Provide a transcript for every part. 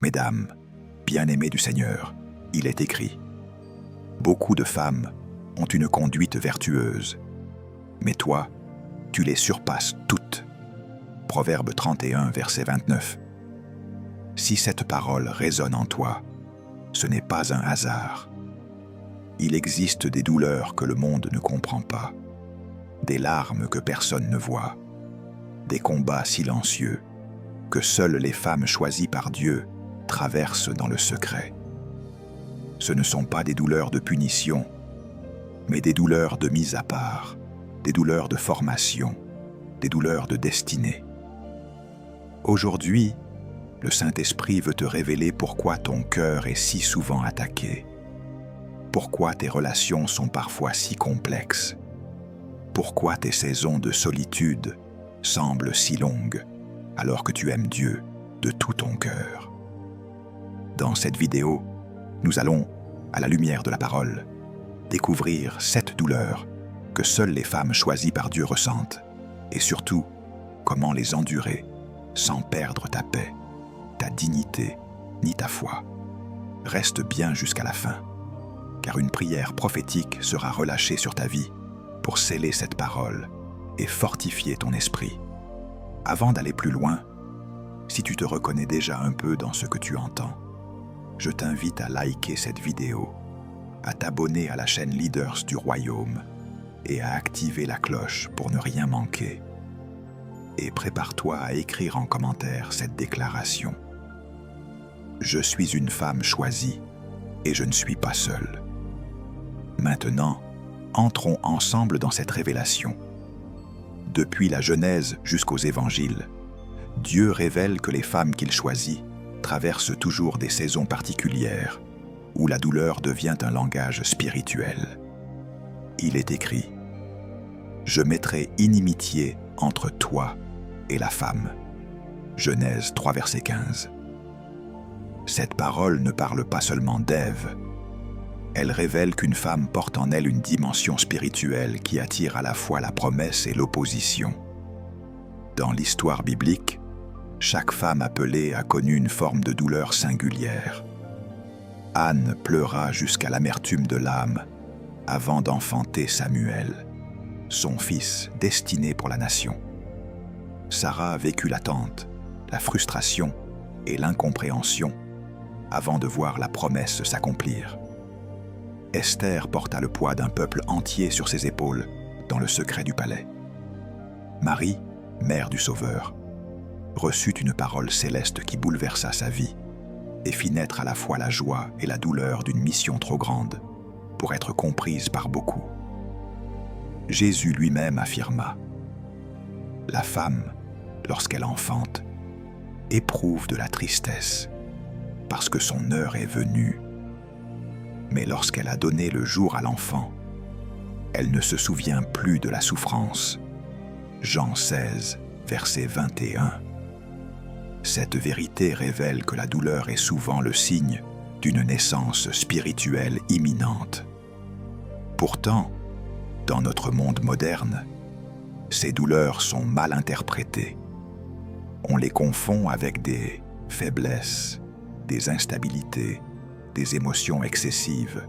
Mesdames, bien-aimées du Seigneur, il est écrit: beaucoup de femmes ont une conduite vertueuse, mais toi, tu les surpasses toutes. Proverbe 31, verset 29. Si cette parole résonne en toi, ce n'est pas un hasard. Il existe des douleurs que le monde ne comprend pas, des larmes que personne ne voit, des combats silencieux que seules les femmes choisies par Dieu traversent dans le secret. Ce ne sont pas des douleurs de punition, mais des douleurs de mise à part, des douleurs de formation, des douleurs de destinée. Aujourd'hui, le Saint-Esprit veut te révéler pourquoi ton cœur est si souvent attaqué, pourquoi tes relations sont parfois si complexes, pourquoi tes saisons de solitude semblent si longues alors que tu aimes Dieu de tout ton cœur. Dans cette vidéo, nous allons, à la lumière de la parole, découvrir 7 douleurs que seules les femmes choisies par Dieu ressentent, et surtout, comment les endurer sans perdre ta paix, ta dignité ni ta foi. Reste bien jusqu'à la fin, car une prière prophétique sera relâchée sur ta vie pour sceller cette parole et fortifier ton esprit. Avant d'aller plus loin, si tu te reconnais déjà un peu dans ce que tu entends, je t'invite à liker cette vidéo, à t'abonner à la chaîne Leaders du Royaume et à activer la cloche pour ne rien manquer. Et prépare-toi à écrire en commentaire cette déclaration. Je suis une femme choisie et je ne suis pas seule. Maintenant, entrons ensemble dans cette révélation. Depuis la Genèse jusqu'aux Évangiles, Dieu révèle que les femmes qu'il choisit traversent toujours des saisons particulières où la douleur devient un langage spirituel. Il est écrit: « Je mettrai inimitié entre toi et la femme. » Genèse 3, verset 15. Cette parole ne parle pas seulement d'Ève. Elle révèle qu'une femme porte en elle une dimension spirituelle qui attire à la fois la promesse et l'opposition. Dans l'histoire biblique, chaque femme appelée a connu une forme de douleur singulière. Anne pleura jusqu'à l'amertume de l'âme avant d'enfanter Samuel, son fils destiné pour la nation. Sarah a vécu l'attente, la frustration et l'incompréhension avant de voir la promesse s'accomplir. Esther porta le poids d'un peuple entier sur ses épaules dans le secret du palais. Marie, mère du Sauveur, reçut une parole céleste qui bouleversa sa vie et fit naître à la fois la joie et la douleur d'une mission trop grande pour être comprise par beaucoup. Jésus lui-même affirma: « La femme, lorsqu'elle enfante, éprouve de la tristesse parce que son heure est venue. Mais lorsqu'elle a donné le jour à l'enfant, elle ne se souvient plus de la souffrance. » Jean 16, verset 21. Cette vérité révèle que la douleur est souvent le signe d'une naissance spirituelle imminente. Pourtant, dans notre monde moderne, ces douleurs sont mal interprétées. On les confond avec des faiblesses, des instabilités, des émotions excessives,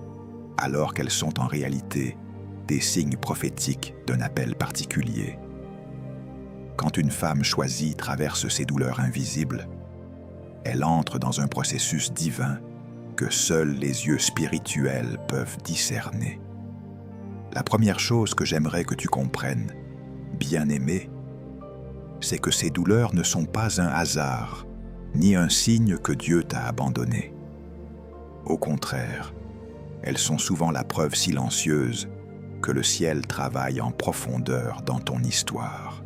alors qu'elles sont en réalité des signes prophétiques d'un appel particulier. Quand une femme choisie traverse ces douleurs invisibles, elle entre dans un processus divin que seuls les yeux spirituels peuvent discerner. La première chose que j'aimerais que tu comprennes, bien-aimé, c'est que ces douleurs ne sont pas un hasard, ni un signe que Dieu t'a abandonné. Au contraire, elles sont souvent la preuve silencieuse que le ciel travaille en profondeur dans ton histoire.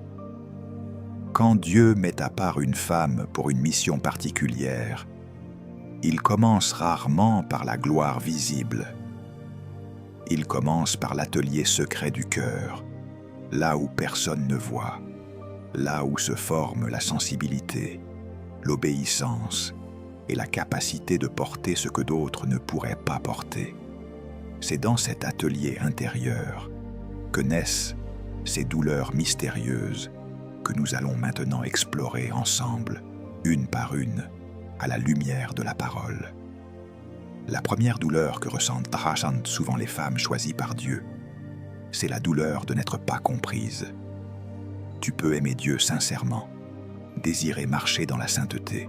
Quand Dieu met à part une femme pour une mission particulière, il commence rarement par la gloire visible. Il commence par l'atelier secret du cœur, là où personne ne voit, là où se forme la sensibilité, l'obéissance et la capacité de porter ce que d'autres ne pourraient pas porter. C'est dans cet atelier intérieur que naissent ces douleurs mystérieuses que nous allons maintenant explorer ensemble, une par une. à la lumière de la parole. La première douleur que ressentent souvent les femmes choisies par Dieu, c'est la douleur de n'être pas comprise. Tu peux aimer Dieu sincèrement, désirer marcher dans la sainteté,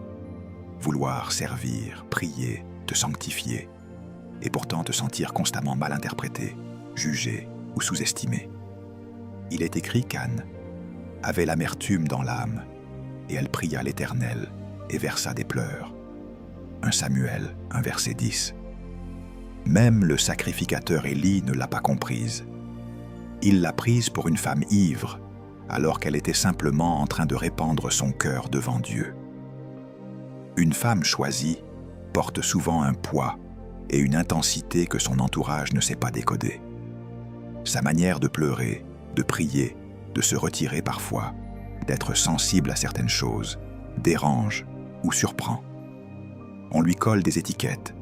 vouloir servir, prier, te sanctifier, et pourtant te sentir constamment mal interprété, jugé ou sous-estimé. Il est écrit qu'Anne avait l'amertume dans l'âme, et elle pria l'Éternel et versa des pleurs. 1 Samuel 1 verset 10. Même le sacrificateur Élie ne l'a pas comprise. Il l'a prise pour une femme ivre, alors qu'elle était simplement en train de répandre son cœur devant Dieu. Une femme choisie porte souvent un poids et une intensité que son entourage ne sait pas décoder. Sa manière de pleurer, de prier, de se retirer parfois, d'être sensible à certaines choses, dérange ou surprend. On lui colle des étiquettes,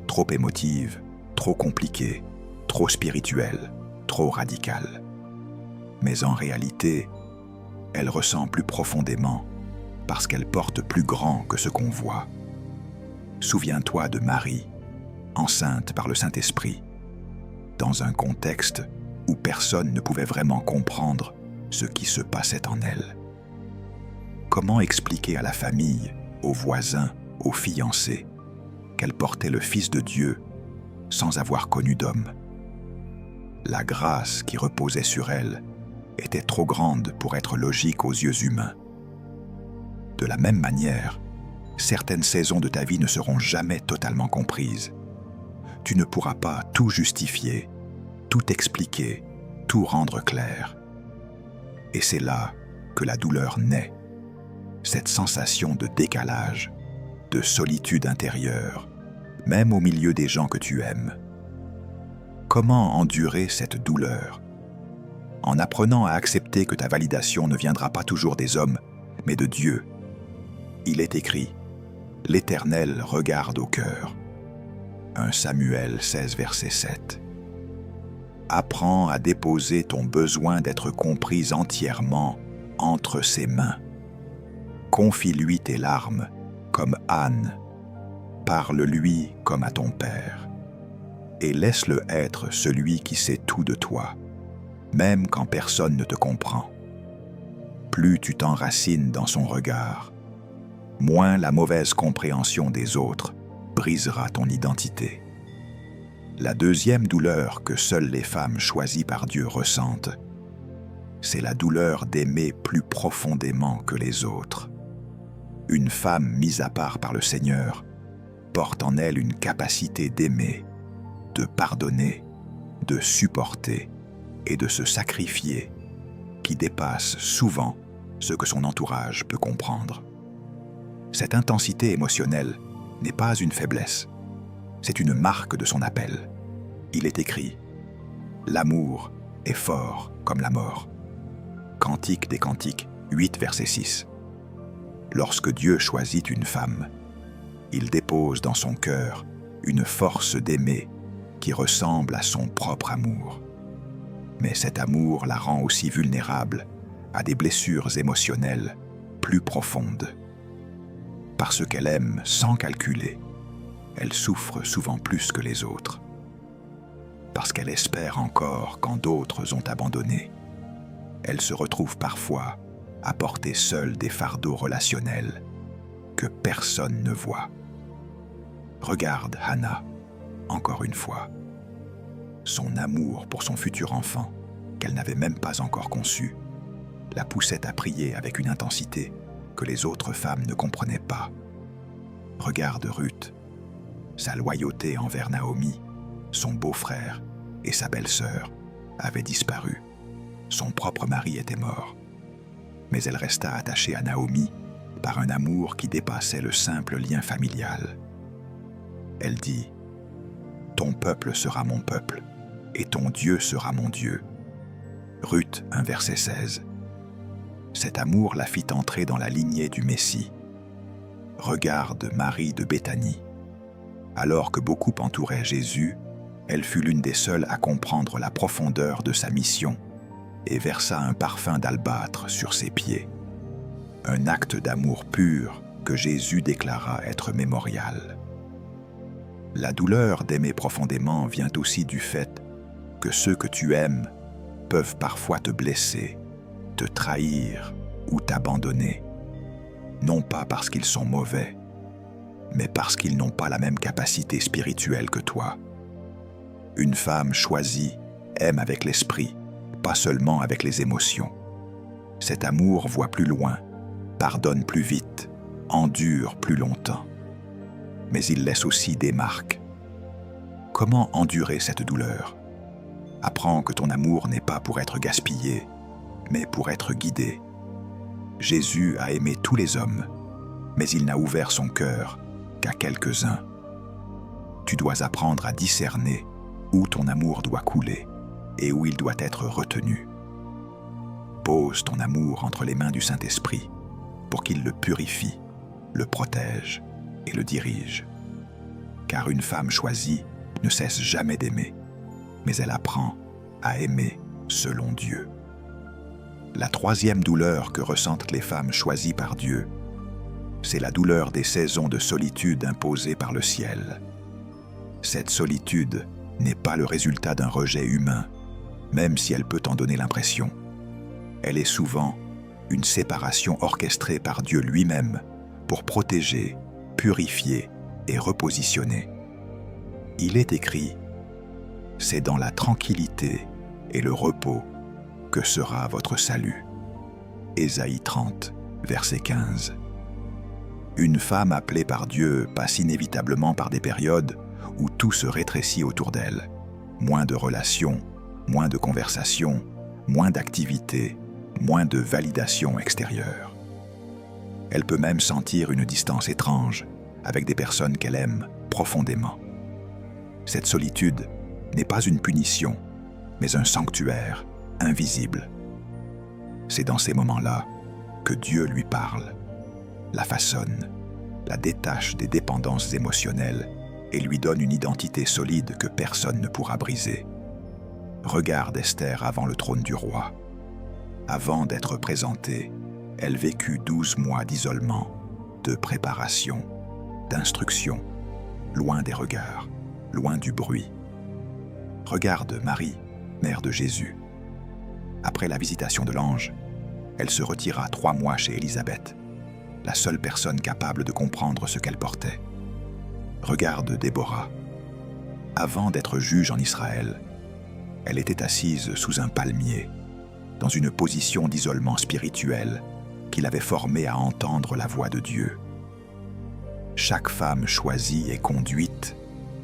trop émotives, trop compliquées, trop spirituelles, trop radicales. Mais en réalité, elle ressent plus profondément parce qu'elle porte plus grand que ce qu'on voit. Souviens-toi de Marie, enceinte par le Saint-Esprit, dans un contexte où personne ne pouvait vraiment comprendre ce qui se passait en elle. Comment expliquer à la famille, aux voisins, aux fiancés, qu'elle portait le Fils de Dieu sans avoir connu d'homme? La grâce qui reposait sur elle était trop grande pour être logique aux yeux humains. De la même manière, certaines saisons de ta vie ne seront jamais totalement comprises. Tu ne pourras pas tout justifier, tout expliquer, tout rendre clair. Et c'est là que la douleur naît, cette sensation de décalage, de solitude intérieure, même au milieu des gens que tu aimes. Comment endurer cette douleur? En apprenant à accepter que ta validation ne viendra pas toujours des hommes, mais de Dieu. Il est écrit « L'Éternel regarde au cœur ». 1 Samuel 16, verset 7. Apprends à déposer ton besoin d'être comprise entièrement entre ses mains. Confie-lui tes larmes, comme Anne. Parle-lui comme à ton père. Et laisse-le être celui qui sait tout de toi, même quand personne ne te comprend. Plus tu t'enracines dans son regard, moins la mauvaise compréhension des autres brisera ton identité. La deuxième douleur que seules les femmes choisies par Dieu ressentent, c'est la douleur d'aimer plus profondément que les autres. Une femme mise à part par le Seigneur porte en elle une capacité d'aimer, de pardonner, de supporter et de se sacrifier qui dépasse souvent ce que son entourage peut comprendre. Cette intensité émotionnelle n'est pas une faiblesse, c'est une marque de son appel. Il est écrit « L'amour est fort comme la mort ». Cantique des Cantiques 8, verset 6. Lorsque Dieu choisit une femme, il dépose dans son cœur une force d'aimer qui ressemble à son propre amour. Mais cet amour la rend aussi vulnérable à des blessures émotionnelles plus profondes. Parce qu'elle aime sans calculer, elle souffre souvent plus que les autres. Parce qu'elle espère encore quand d'autres ont abandonné, elle se retrouve parfois à porter seule des fardeaux relationnels que personne ne voit. Regarde Hannah, encore une fois. Son amour pour son futur enfant, qu'elle n'avait même pas encore conçu, la poussait à prier avec une intensité que les autres femmes ne comprenaient pas. Regarde Ruth, sa loyauté envers Naomi, son beau-frère et sa belle-sœur avaient disparu. Son propre mari était mort. Mais elle resta attachée à Naomi par un amour qui dépassait le simple lien familial. Elle dit « Ton peuple sera mon peuple, et ton Dieu sera mon Dieu ». Ruth 1, verset 16. Cet amour la fit entrer dans la lignée du Messie. Regarde Marie de Béthanie. Alors que beaucoup entouraient Jésus, elle fut l'une des seules à comprendre la profondeur de sa mission et versa un parfum d'albâtre sur ses pieds. Un acte d'amour pur que Jésus déclara être mémorial. La douleur d'aimer profondément vient aussi du fait que ceux que tu aimes peuvent parfois te blesser, te trahir ou t'abandonner, non pas parce qu'ils sont mauvais, mais parce qu'ils n'ont pas la même capacité spirituelle que toi. Une femme choisie aime avec l'esprit, pas seulement avec les émotions. Cet amour voit plus loin, pardonne plus vite, endure plus longtemps. Mais il laisse aussi des marques. Comment endurer cette douleur? Apprends que ton amour n'est pas pour être gaspillé, mais pour être guidé. Jésus a aimé tous les hommes, mais il n'a ouvert son cœur qu'à quelques-uns. Tu dois apprendre à discerner où ton amour doit couler et où il doit être retenu. Pose ton amour entre les mains du Saint-Esprit pour qu'il le purifie, le protège et le dirige. Car une femme choisie ne cesse jamais d'aimer, mais elle apprend à aimer selon Dieu. La troisième douleur que ressentent les femmes choisies par Dieu, c'est la douleur des saisons de solitude imposées par le ciel. Cette solitude n'est pas le résultat d'un rejet humain, même si elle peut en donner l'impression. Elle est souvent une séparation orchestrée par Dieu lui-même pour protéger, purifier et repositionner. Il est écrit « C'est dans la tranquillité et le repos que sera votre salut ». Ésaïe 30, verset 15. Une femme appelée par Dieu passe inévitablement par des périodes où tout se rétrécit autour d'elle. Moins de relations, moins de conversations, moins d'activités, moins de validation extérieure. Elle peut même sentir une distance étrange avec des personnes qu'elle aime profondément. Cette solitude n'est pas une punition, mais un sanctuaire invisible. C'est dans ces moments-là que Dieu lui parle, la façonne, la détache des dépendances émotionnelles et lui donne une identité solide que personne ne pourra briser. Regarde Esther avant le trône du roi. Avant d'être présentée, elle vécut 12 mois d'isolement, de préparation, d'instruction, loin des regards, loin du bruit. Regarde Marie, mère de Jésus. Après la visitation de l'ange, elle se retira 3 mois chez Élisabeth, la seule personne capable de comprendre ce qu'elle portait. Regarde Déborah. Avant d'être juge en Israël, elle était assise sous un palmier, dans une position d'isolement spirituel qui l'avait formée à entendre la voix de Dieu. Chaque femme choisie est conduite,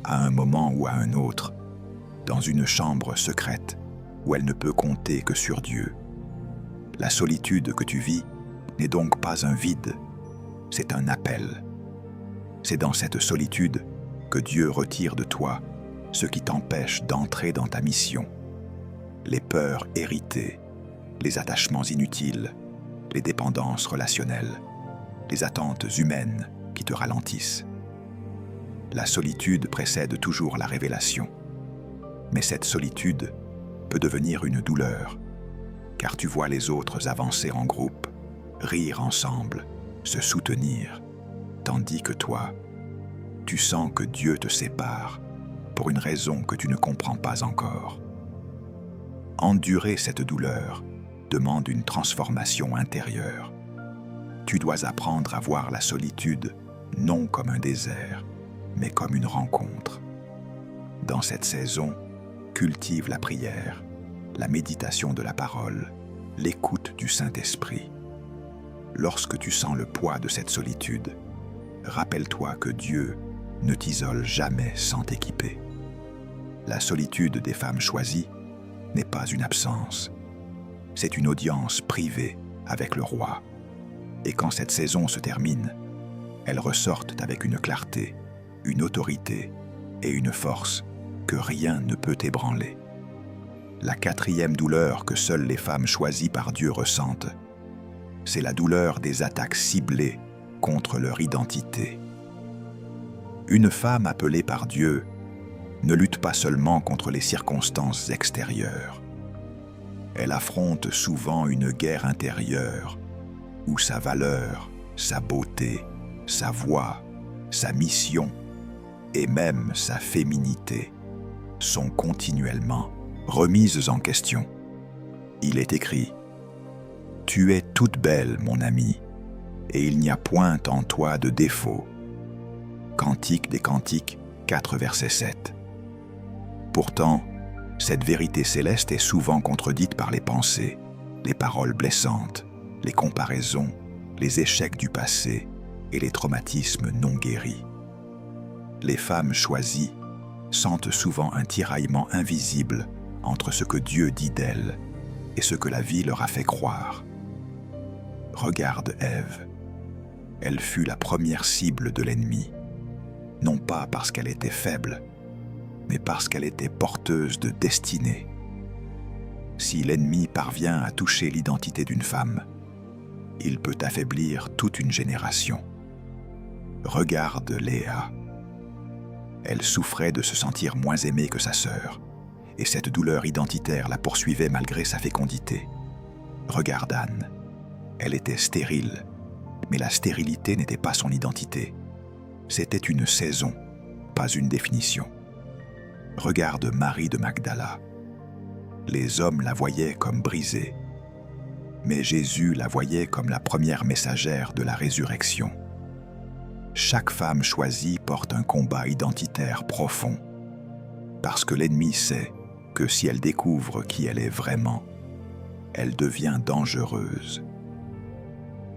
à un moment ou à un autre, dans une chambre secrète où elle ne peut compter que sur Dieu. La solitude que tu vis n'est donc pas un vide, c'est un appel. C'est dans cette solitude que Dieu retire de toi ce qui t'empêche d'entrer dans ta mission. Les peurs héritées, les attachements inutiles, les dépendances relationnelles, les attentes humaines qui te ralentissent. La solitude précède toujours la révélation. Mais cette solitude peut devenir une douleur, car tu vois les autres avancer en groupe, rire ensemble, se soutenir, tandis que toi, tu sens que Dieu te sépare pour une raison que tu ne comprends pas encore. Endurer cette douleur demande une transformation intérieure. Tu dois apprendre à voir la solitude non comme un désert, mais comme une rencontre. Dans cette saison, cultive la prière, la méditation de la parole, l'écoute du Saint-Esprit. Lorsque tu sens le poids de cette solitude, rappelle-toi que Dieu ne t'isole jamais sans t'équiper. La solitude des femmes choisies n'est pas une absence, c'est une audience privée avec le roi. Et quand cette saison se termine, elles ressortent avec une clarté, une autorité et une force que rien ne peut ébranler. La quatrième douleur que seules les femmes choisies par Dieu ressentent, c'est la douleur des attaques ciblées contre leur identité. Une femme appelée par Dieu ne lutte pas seulement contre les circonstances extérieures. Elle affronte souvent une guerre intérieure où sa valeur, sa beauté sa voix, sa mission et même sa féminité sont continuellement remises en question. Il est écrit « Tu es toute belle, mon amie, et il n'y a point en toi de défaut. » Cantique des Cantiques 4, verset 7. Pourtant, cette vérité céleste est souvent contredite par les pensées, les paroles blessantes, les comparaisons, les échecs du passé et les traumatismes non guéris. Les femmes choisies sentent souvent un tiraillement invisible entre ce que Dieu dit d'elles et ce que la vie leur a fait croire. Regarde Ève. Elle fut la première cible de l'ennemi, non pas parce qu'elle était faible, mais parce qu'elle était porteuse de destinée. Si l'ennemi parvient à toucher l'identité d'une femme, il peut affaiblir toute une génération. Regarde Léa. Elle souffrait de se sentir moins aimée que sa sœur, et cette douleur identitaire la poursuivait malgré sa fécondité. Regarde Anne. Elle était stérile, mais la stérilité n'était pas son identité. C'était une saison, pas une définition. Regarde Marie de Magdala. Les hommes la voyaient comme brisée, mais Jésus la voyait comme la première messagère de la résurrection. Chaque femme choisie porte un combat identitaire profond, parce que l'ennemi sait que si elle découvre qui elle est vraiment, elle devient dangereuse.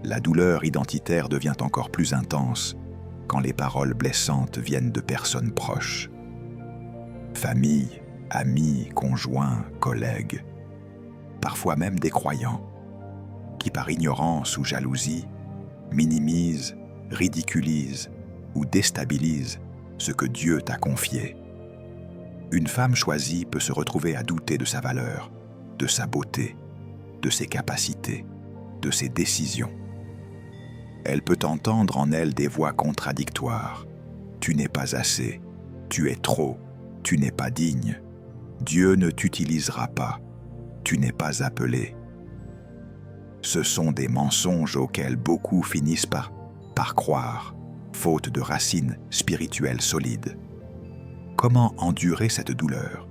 La douleur identitaire devient encore plus intense quand les paroles blessantes viennent de personnes proches. Famille, amis, conjoints, collègues, parfois même des croyants, qui par ignorance ou jalousie minimisent, ridiculisent ou déstabilisent ce que Dieu t'a confié. Une femme choisie peut se retrouver à douter de sa valeur, de sa beauté, de ses capacités, de ses décisions. Elle peut entendre en elle des voix contradictoires. Tu n'es pas assez, tu es trop, tu n'es pas digne, Dieu ne t'utilisera pas, tu n'es pas appelé. Ce sont des mensonges auxquels beaucoup finissent par croire, faute de racines spirituelles solides. Comment endurer cette douleur?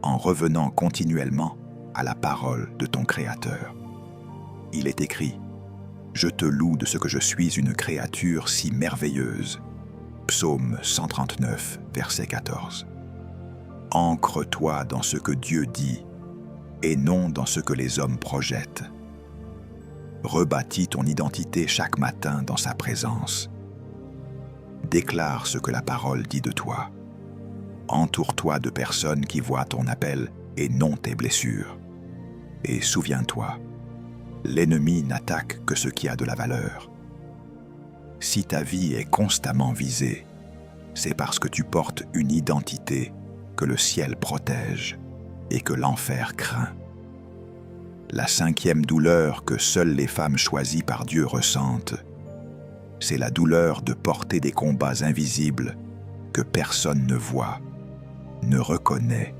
En revenant continuellement à la parole de ton Créateur. Il est écrit « Je te loue de ce que je suis une créature si merveilleuse » Psaume 139, verset 14. Ancre-toi dans ce que Dieu dit et non dans ce que les hommes projettent. Rebâtis ton identité chaque matin dans sa présence. Déclare ce que la parole dit de toi. Entoure-toi de personnes qui voient ton appel et non tes blessures. Et souviens-toi, l'ennemi n'attaque que ce qui a de la valeur. Si ta vie est constamment visée, c'est parce que tu portes une identité que le ciel protège et que l'enfer craint. La cinquième douleur que seules les femmes choisies par Dieu ressentent, c'est la douleur de porter des combats invisibles que personne ne voit, ne reconnaît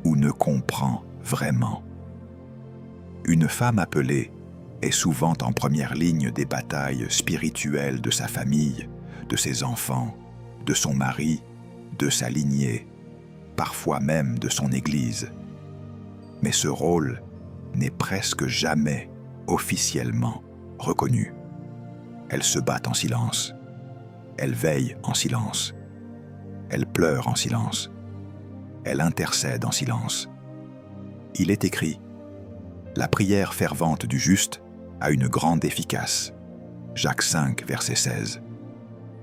ou ne comprend vraiment. Une femme appelée est souvent en première ligne des batailles spirituelles de sa famille, de ses enfants, de son mari, de sa lignée, parfois même de son Église. Mais ce rôle n'est presque jamais officiellement reconnu. Elle se bat en silence, elle veille en silence, elle pleure en silence, elle intercède en silence. Il est écrit « La prière fervente du juste a une grande efficace » Jacques 5, verset 16.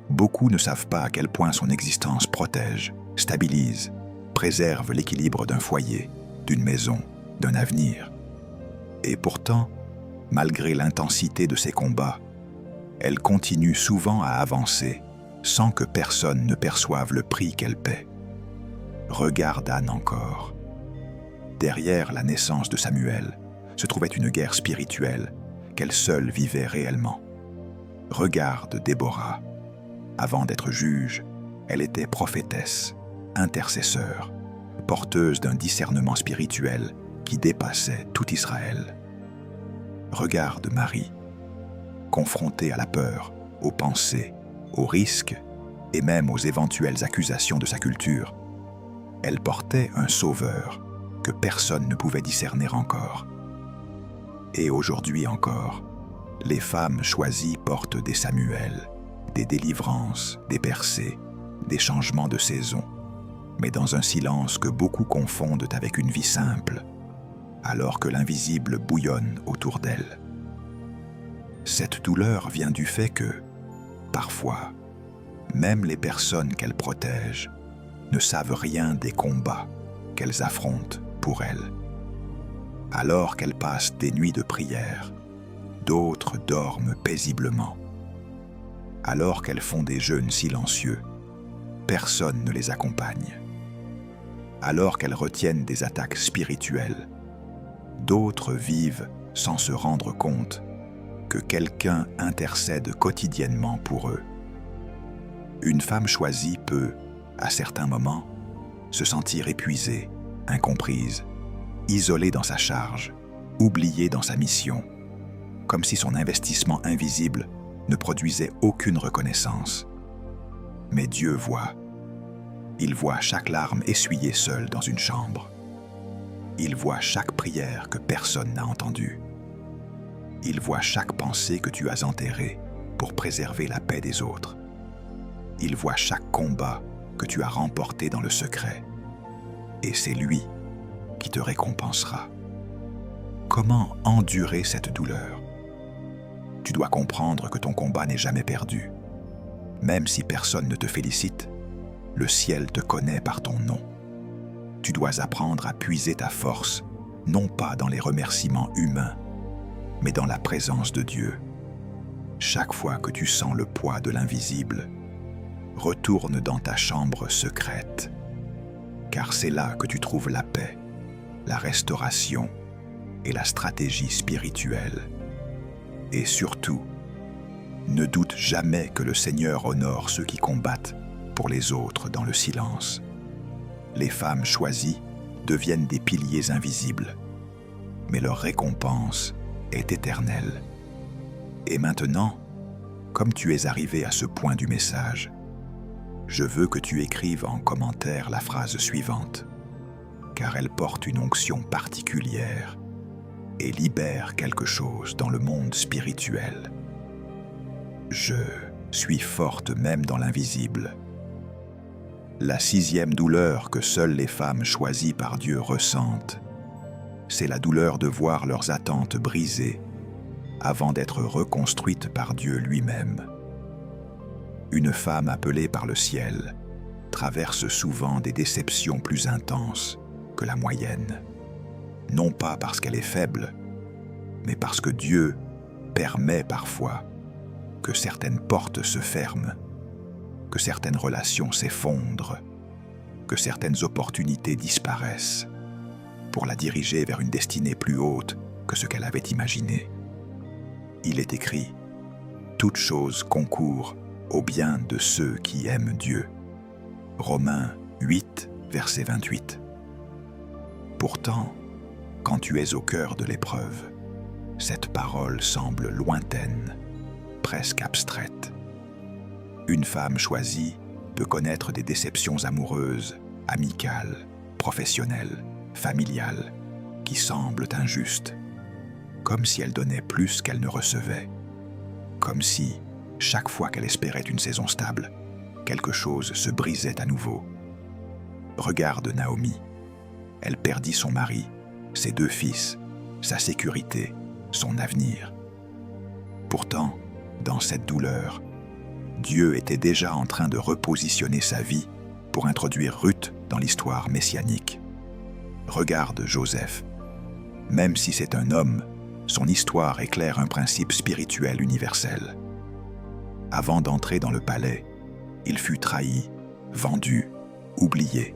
Beaucoup ne savent pas à quel point son existence protège, stabilise, préserve l'équilibre d'un foyer, d'une maison, d'un avenir. Et pourtant, malgré l'intensité de ses combats, elle continue souvent à avancer sans que personne ne perçoive le prix qu'elle paie. Regarde Anne encore. Derrière la naissance de Samuel se trouvait une guerre spirituelle qu'elle seule vivait réellement. Regarde Déborah. Avant d'être juge, elle était prophétesse, intercesseur, porteuse d'un discernement spirituel qui dépassait tout Israël. Regarde Marie. Confrontée à la peur, aux pensées, aux risques et même aux éventuelles accusations de sa culture. Elle portait un sauveur que personne ne pouvait discerner encore. Et aujourd'hui encore, les femmes choisies portent des Samuel, des délivrances, des percées, des changements de saison, mais dans un silence que beaucoup confondent avec une vie simple, alors que l'invisible bouillonne autour d'elles. Cette douleur vient du fait que, parfois, même les personnes qu'elles protègent ne savent rien des combats qu'elles affrontent pour elles. Alors qu'elles passent des nuits de prière, d'autres dorment paisiblement. Alors qu'elles font des jeûnes silencieux, personne ne les accompagne. Alors qu'elles retiennent des attaques spirituelles, d'autres vivent sans se rendre compte que quelqu'un intercède quotidiennement pour eux. Une femme choisie peut, à certains moments, se sentir épuisée, incomprise, isolée dans sa charge, oubliée dans sa mission, comme si son investissement invisible ne produisait aucune reconnaissance. Mais Dieu voit. Il voit chaque larme essuyée seule dans une chambre. Il voit chaque prière que personne n'a entendue. Il voit chaque pensée que tu as enterrée pour préserver la paix des autres. Il voit chaque combat que tu as remporté dans le secret. Et c'est lui qui te récompensera. Comment endurer cette douleur? Tu dois comprendre que ton combat n'est jamais perdu. Même si personne ne te félicite, le ciel te connaît par ton nom. Tu dois apprendre à puiser ta force, non pas dans les remerciements humains, mais dans la présence de Dieu. Chaque fois que tu sens le poids de l'invisible, retourne dans ta chambre secrète, car c'est là que tu trouves la paix, la restauration et la stratégie spirituelle. Et surtout, ne doute jamais que le Seigneur honore ceux qui combattent pour les autres dans le silence. Les femmes choisies deviennent des piliers invisibles, mais leur récompense est éternelle. Et maintenant, comme tu es arrivé à ce point du message, je veux que tu écrives en commentaire la phrase suivante, car elle porte une onction particulière et libère quelque chose dans le monde spirituel. Je suis forte même dans l'invisible. La 6e douleur que seules les femmes choisies par Dieu ressentent, c'est la douleur de voir leurs attentes brisées avant d'être reconstruites par Dieu lui-même. Une femme appelée par le ciel traverse souvent des déceptions plus intenses que la moyenne, non pas parce qu'elle est faible, mais parce que Dieu permet parfois que certaines portes se ferment, que certaines relations s'effondrent, que certaines opportunités disparaissent, pour la diriger vers une destinée plus haute que ce qu'elle avait imaginé. Il est écrit « Toutes choses concourent au bien de ceux qui aiment Dieu ». Romains 8, verset 28. Pourtant, quand tu es au cœur de l'épreuve, cette parole semble lointaine, presque abstraite. Une femme choisie peut connaître des déceptions amoureuses, amicales, professionnelles, familiales, qui semblent injustes, comme si elle donnait plus qu'elle ne recevait, comme si, chaque fois qu'elle espérait une saison stable, quelque chose se brisait à nouveau. Regarde Naomi. Elle perdit son mari, ses 2 fils, sa sécurité, son avenir. Pourtant, dans cette douleur, Dieu était déjà en train de repositionner sa vie pour introduire Ruth dans l'histoire messianique. Regarde Joseph. Même si c'est un homme, son histoire éclaire un principe spirituel universel. Avant d'entrer dans le palais, il fut trahi, vendu, oublié.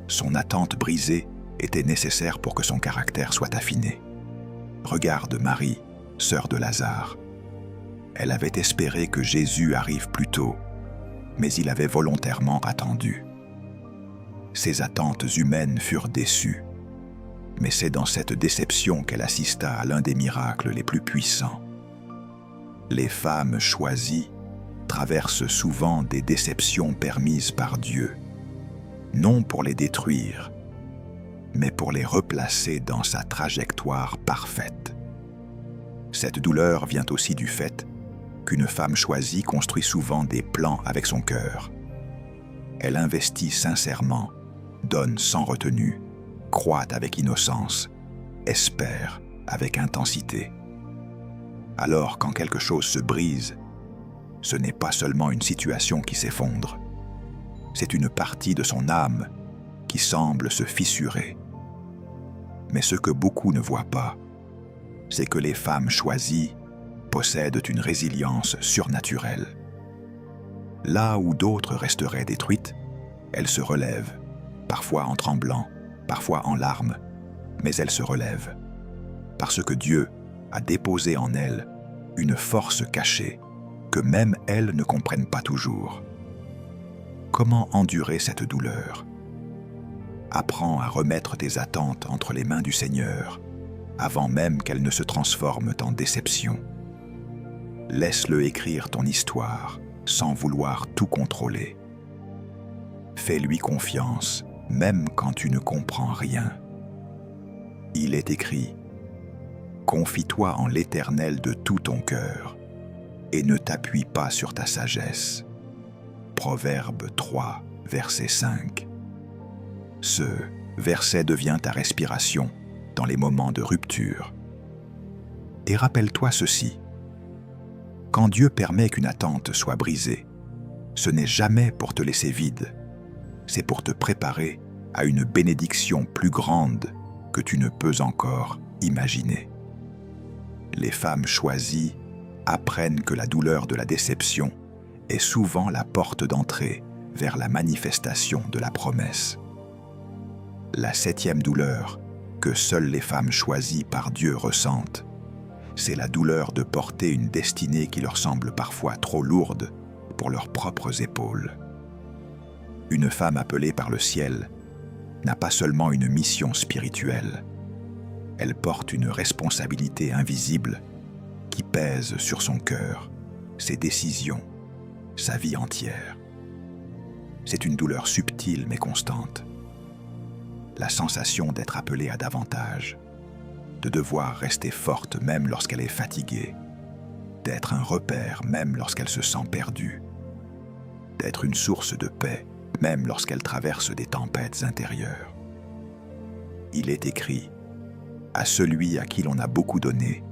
Son attente brisée était nécessaire pour que son caractère soit affiné. Regarde Marie, sœur de Lazare. Elle avait espéré que Jésus arrive plus tôt, mais il avait volontairement attendu. Ses attentes humaines furent déçues, mais c'est dans cette déception qu'elle assista à l'un des miracles les plus puissants. Les femmes choisies traversent souvent des déceptions permises par Dieu, non pour les détruire, mais pour les replacer dans sa trajectoire parfaite. Cette douleur vient aussi du fait qu'une femme choisie construit souvent des plans avec son cœur. Elle investit sincèrement, donne sans retenue, croit avec innocence, espère avec intensité. Alors quand quelque chose se brise, ce n'est pas seulement une situation qui s'effondre, c'est une partie de son âme qui semble se fissurer. Mais ce que beaucoup ne voient pas, c'est que les femmes choisies possèdent une résilience surnaturelle. Là où d'autres resteraient détruites, elles se relèvent, parfois en tremblant, parfois en larmes, mais elles se relèvent, parce que Dieu a déposé en elles une force cachée que même elles ne comprennent pas toujours. Comment endurer cette douleur? Apprends à remettre tes attentes entre les mains du Seigneur, avant même qu'elles ne se transforment en déception. Laisse-le écrire ton histoire, sans vouloir tout contrôler. Fais-lui confiance, même quand tu ne comprends rien. Il est écrit: « Confie-toi en l'Éternel de tout ton cœur, et ne t'appuie pas sur ta sagesse. » Proverbe 3, verset 5. Ce verset devient ta respiration dans les moments de rupture. Et rappelle-toi ceci: quand Dieu permet qu'une attente soit brisée, ce n'est jamais pour te laisser vide, c'est pour te préparer à une bénédiction plus grande que tu ne peux encore imaginer. Les femmes choisies apprennent que la douleur de la déception est souvent la porte d'entrée vers la manifestation de la promesse. La 7e douleur que seules les femmes choisies par Dieu ressentent, c'est la douleur de porter une destinée qui leur semble parfois trop lourde pour leurs propres épaules. Une femme appelée par le ciel n'a pas seulement une mission spirituelle, elle porte une responsabilité invisible qui pèse sur son cœur, ses décisions, sa vie entière. C'est une douleur subtile mais constante. La sensation d'être appelée à davantage, de devoir rester forte même lorsqu'elle est fatiguée, d'être un repère même lorsqu'elle se sent perdue, d'être une source de paix même lorsqu'elle traverse des tempêtes intérieures. Il est écrit: « À celui à qui l'on a beaucoup donné,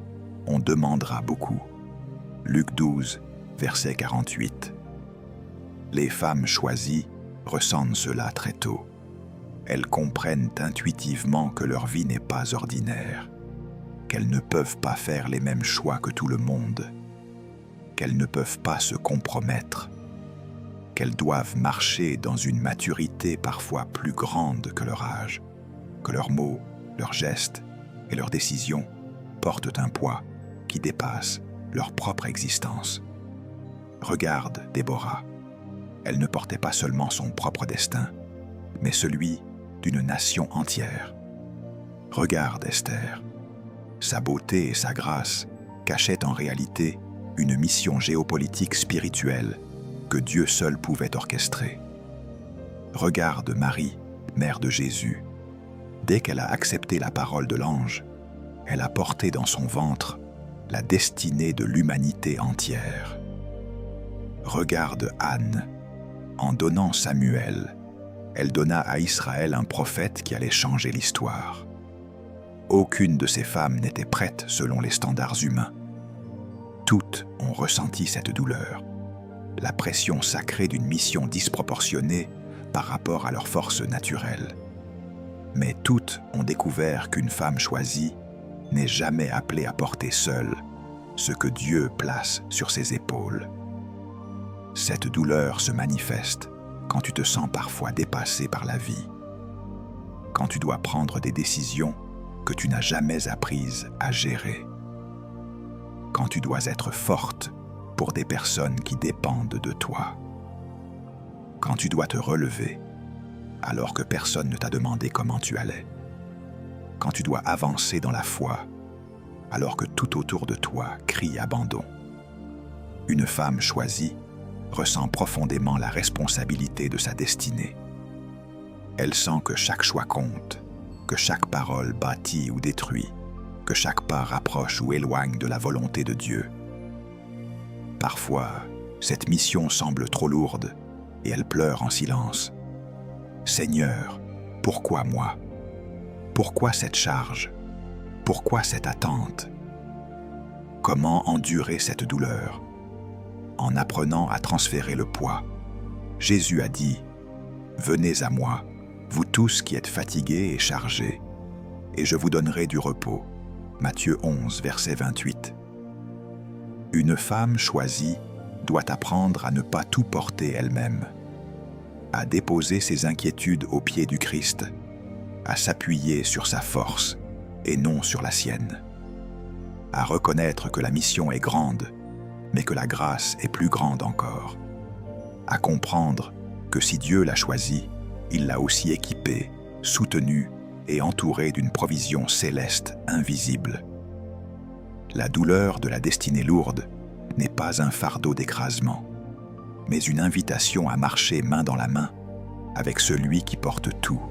on demandera beaucoup. » Luc 12, verset 48. Les femmes choisies ressentent cela très tôt. Elles comprennent intuitivement que leur vie n'est pas ordinaire, qu'elles ne peuvent pas faire les mêmes choix que tout le monde, qu'elles ne peuvent pas se compromettre, qu'elles doivent marcher dans une maturité parfois plus grande que leur âge, que leurs mots, leurs gestes et leurs décisions portent un poids qui dépasse leur propre existence. Regarde Déborah. Elle ne portait pas seulement son propre destin, mais celui d'une nation entière. Regarde Esther. Sa beauté et sa grâce cachaient en réalité une mission géopolitique spirituelle que Dieu seul pouvait orchestrer. Regarde Marie, mère de Jésus. Dès qu'elle a accepté la parole de l'ange, elle a porté dans son ventre la destinée de l'humanité entière. Regarde Anne. En donnant Samuel, elle donna à Israël un prophète qui allait changer l'histoire. Aucune de ces femmes n'était prête selon les standards humains. Toutes ont ressenti cette douleur, la pression sacrée d'une mission disproportionnée par rapport à leur force naturelle. Mais toutes ont découvert qu'une femme choisie n'est jamais appelée à porter seule ce que Dieu place sur ses épaules. Cette douleur se manifeste quand tu te sens parfois dépassé par la vie, quand tu dois prendre des décisions que tu n'as jamais apprises à gérer, quand tu dois être forte pour des personnes qui dépendent de toi, quand tu dois te relever alors que personne ne t'a demandé comment tu allais, quand tu dois avancer dans la foi alors que tout autour de toi crie abandon. Une femme choisie ressent profondément la responsabilité de sa destinée. Elle sent que chaque choix compte, que chaque parole bâtit ou détruit, que chaque pas rapproche ou éloigne de la volonté de Dieu. Parfois, cette mission semble trop lourde et elle pleure en silence. « Seigneur, pourquoi moi? Pourquoi cette charge? Pourquoi cette attente? » Comment endurer cette douleur? En apprenant à transférer le poids. Jésus a dit « Venez à moi, vous tous qui êtes fatigués et chargés, et je vous donnerai du repos. » Matthieu 11, verset 28. Une femme choisie doit apprendre à ne pas tout porter elle-même, à déposer ses inquiétudes aux pieds du Christ, à s'appuyer sur sa force et non sur la sienne, à reconnaître que la mission est grande, mais que la grâce est plus grande encore, à comprendre que si Dieu l'a choisie, il l'a aussi équipée, soutenue et entourée d'une provision céleste invisible. La douleur de la destinée lourde n'est pas un fardeau d'écrasement, mais une invitation à marcher main dans la main avec celui qui porte tout.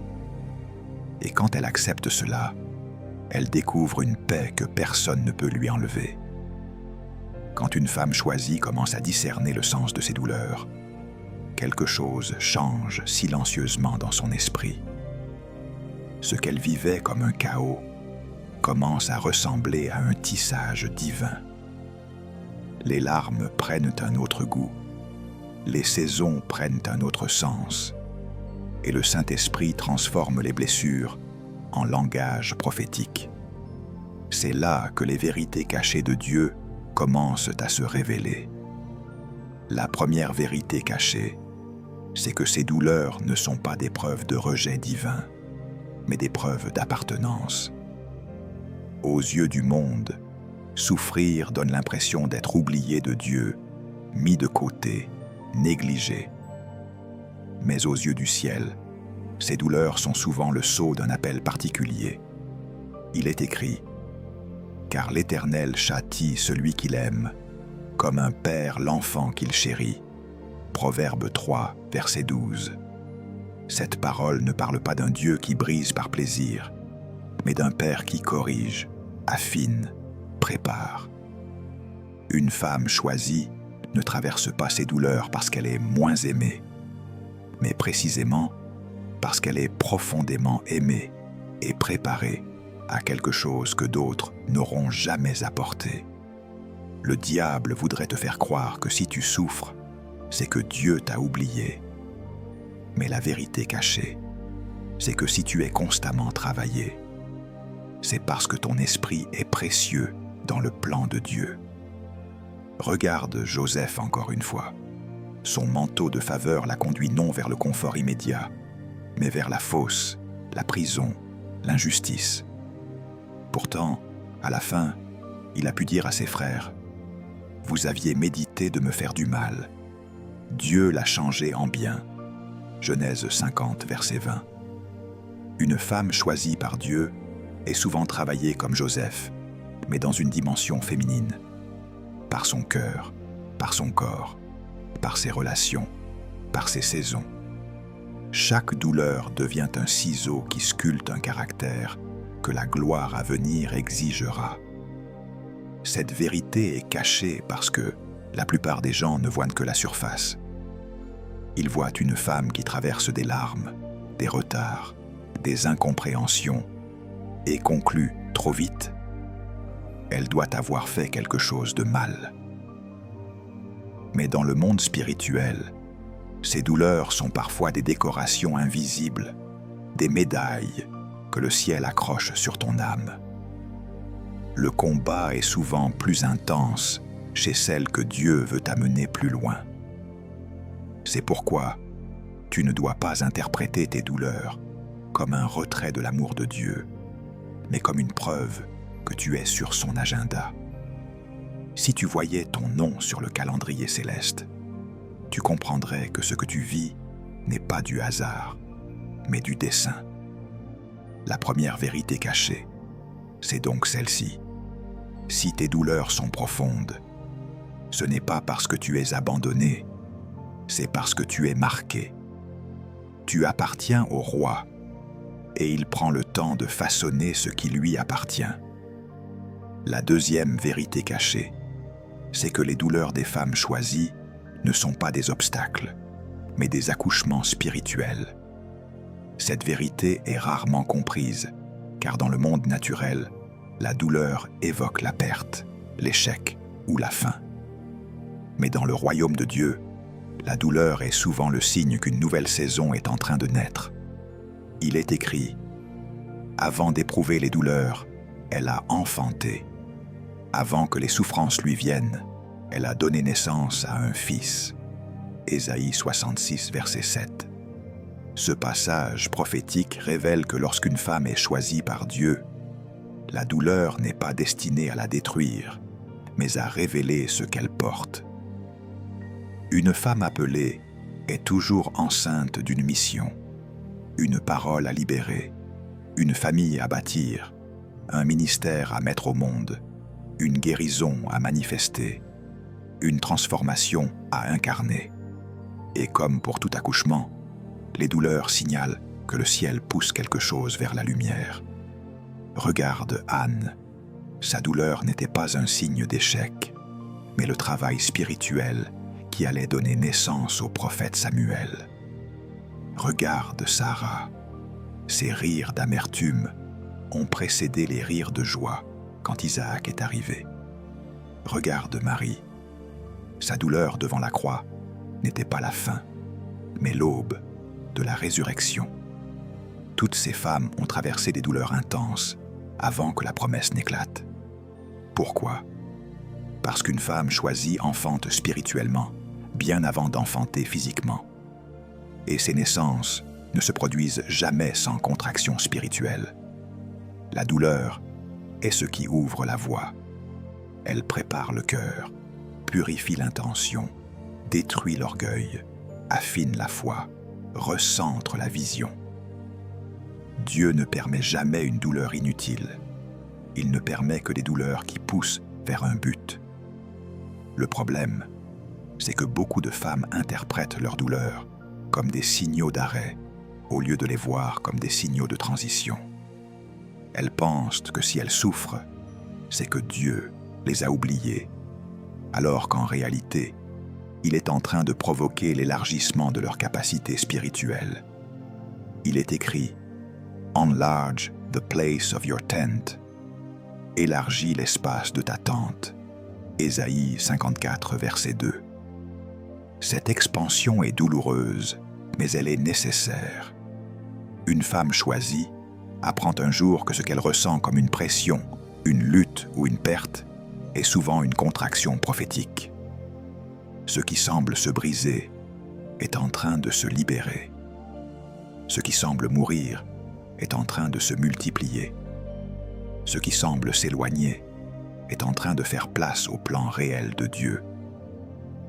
Et quand elle accepte cela, elle découvre une paix que personne ne peut lui enlever. Quand une femme choisie commence à discerner le sens de ses douleurs, quelque chose change silencieusement dans son esprit. Ce qu'elle vivait comme un chaos commence à ressembler à un tissage divin. Les larmes prennent un autre goût, les saisons prennent un autre sens, et le Saint-Esprit transforme les blessures en langage prophétique. C'est là que les vérités cachées de Dieu commencent à se révéler. La première vérité cachée, c'est que ces douleurs ne sont pas des preuves de rejet divin, mais des preuves d'appartenance. Aux yeux du monde, souffrir donne l'impression d'être oublié de Dieu, mis de côté, négligé. Mais aux yeux du ciel, ces douleurs sont souvent le sceau d'un appel particulier. Il est écrit « Car l'Éternel châtie celui qu'il aime, comme un père l'enfant qu'il chérit. » Proverbe 3, verset 12. Cette parole ne parle pas d'un Dieu qui brise par plaisir, mais d'un Père qui corrige, affine, prépare. Une femme choisie ne traverse pas ses douleurs parce qu'elle est moins aimée, mais précisément parce qu'elle est profondément aimée et préparée à quelque chose que d'autres n'auront jamais apporté. Le diable voudrait te faire croire que si tu souffres, c'est que Dieu t'a oublié. Mais la vérité cachée, c'est que si tu es constamment travaillé, c'est parce que ton esprit est précieux dans le plan de Dieu. Regarde Joseph encore une fois. Son manteau de faveur l'a conduit non vers le confort immédiat, mais vers la fosse, la prison, l'injustice. Pourtant, à la fin, il a pu dire à ses frères « Vous aviez médité de me faire du mal. Dieu l'a changé en bien. » Genèse 50, verset 20. Une femme choisie par Dieu est souvent travaillée comme Joseph, mais dans une dimension féminine. Par son cœur, par son corps, par ses relations, par ses saisons. Chaque douleur devient un ciseau qui sculpte un caractère que la gloire à venir exigera. Cette vérité est cachée parce que la plupart des gens ne voient que la surface. Ils voient une femme qui traverse des larmes, des retards, des incompréhensions et concluent trop vite. Elle doit avoir fait quelque chose de mal. Mais dans le monde spirituel, ces douleurs sont parfois des décorations invisibles, des médailles que le ciel accroche sur ton âme. Le combat est souvent plus intense chez celle que Dieu veut amener plus loin. C'est pourquoi tu ne dois pas interpréter tes douleurs comme un retrait de l'amour de Dieu, mais comme une preuve que tu es sur son agenda. Si tu voyais ton nom sur le calendrier céleste, tu comprendrais que ce que tu vis n'est pas du hasard, mais du dessein. La première vérité cachée, c'est donc celle-ci. Si tes douleurs sont profondes, Ce n'est pas parce que tu es abandonné, c'est parce que tu es marqué. Tu appartiens au roi, et il prend le temps de façonner ce qui lui appartient. La deuxième vérité cachée, c'est que les douleurs des femmes choisies ne sont pas des obstacles, mais des accouchements spirituels. Cette vérité est rarement comprise, car dans le monde naturel, la douleur évoque la perte, l'échec ou la fin. Mais dans le royaume de Dieu, la douleur est souvent le signe qu'une nouvelle saison est en train de naître. Il est écrit « Avant d'éprouver les douleurs, elle a enfanté. Avant que les souffrances lui viennent, elle a donné naissance à un fils. » Ésaïe 66, verset 7. Ce passage prophétique révèle que lorsqu'une femme est choisie par Dieu, la douleur n'est pas destinée à la détruire, mais à révéler ce qu'elle porte. Une femme appelée est toujours enceinte d'une mission, une parole à libérer, une famille à bâtir, un ministère à mettre au monde, une guérison à manifester, une transformation à incarner. Et comme pour tout accouchement, les douleurs signalent que le ciel pousse quelque chose vers la lumière. Regarde Anne. Sa douleur n'était pas un signe d'échec, mais le travail spirituel qui allait donner naissance au prophète Samuel. Regarde Sarah. Ses rires d'amertume ont précédé les rires de joie quand Isaac est arrivé. Regarde Marie. Sa douleur devant la croix n'était pas la fin, mais l'aube de la résurrection. Toutes ces femmes ont traversé des douleurs intenses avant que la promesse n'éclate. Pourquoi? Parce qu'une femme choisie enfante spirituellement, bien avant d'enfanter physiquement. Et ces naissances ne se produisent jamais sans contraction spirituelle. La douleur est ce qui ouvre la voie. Elle prépare le cœur, purifie l'intention, détruit l'orgueil, affine la foi, recentre la vision. Dieu ne permet jamais une douleur inutile. Il ne permet que des douleurs qui poussent vers un but. Le problème, c'est que beaucoup de femmes interprètent leurs douleurs comme des signaux d'arrêt, au lieu de les voir comme des signaux de transition. Elles pensent que si elles souffrent, c'est que Dieu les a oubliées, alors qu'en réalité, il est en train de provoquer l'élargissement de leur capacité spirituelle. Il est écrit « Enlarge the place of your tent » « Élargis l'espace de ta tente » Ésaïe 54, verset 2. Cette expansion est douloureuse, mais elle est nécessaire. Une femme choisie apprend un jour que ce qu'elle ressent comme une pression, une lutte ou une perte est souvent une contraction prophétique. Ce qui semble se briser est en train de se libérer. Ce qui semble mourir est en train de se multiplier. Ce qui semble s'éloigner est en train de faire place au plan réel de Dieu.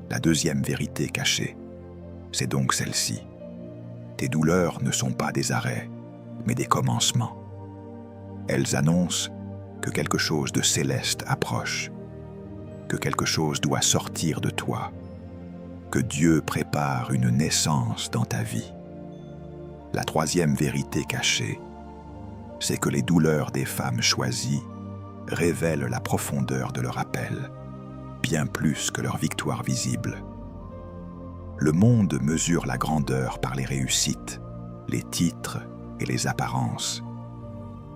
La deuxième vérité cachée, c'est donc celle-ci. Tes douleurs ne sont pas des arrêts, mais des commencements. Elles annoncent que quelque chose de céleste approche, que quelque chose doit sortir de toi, que Dieu prépare une naissance dans ta vie. La troisième vérité cachée, c'est que les douleurs des femmes choisies révèlent la profondeur de leur appel, bien plus que leur victoire visible. Le monde mesure la grandeur par les réussites, les titres et les apparences.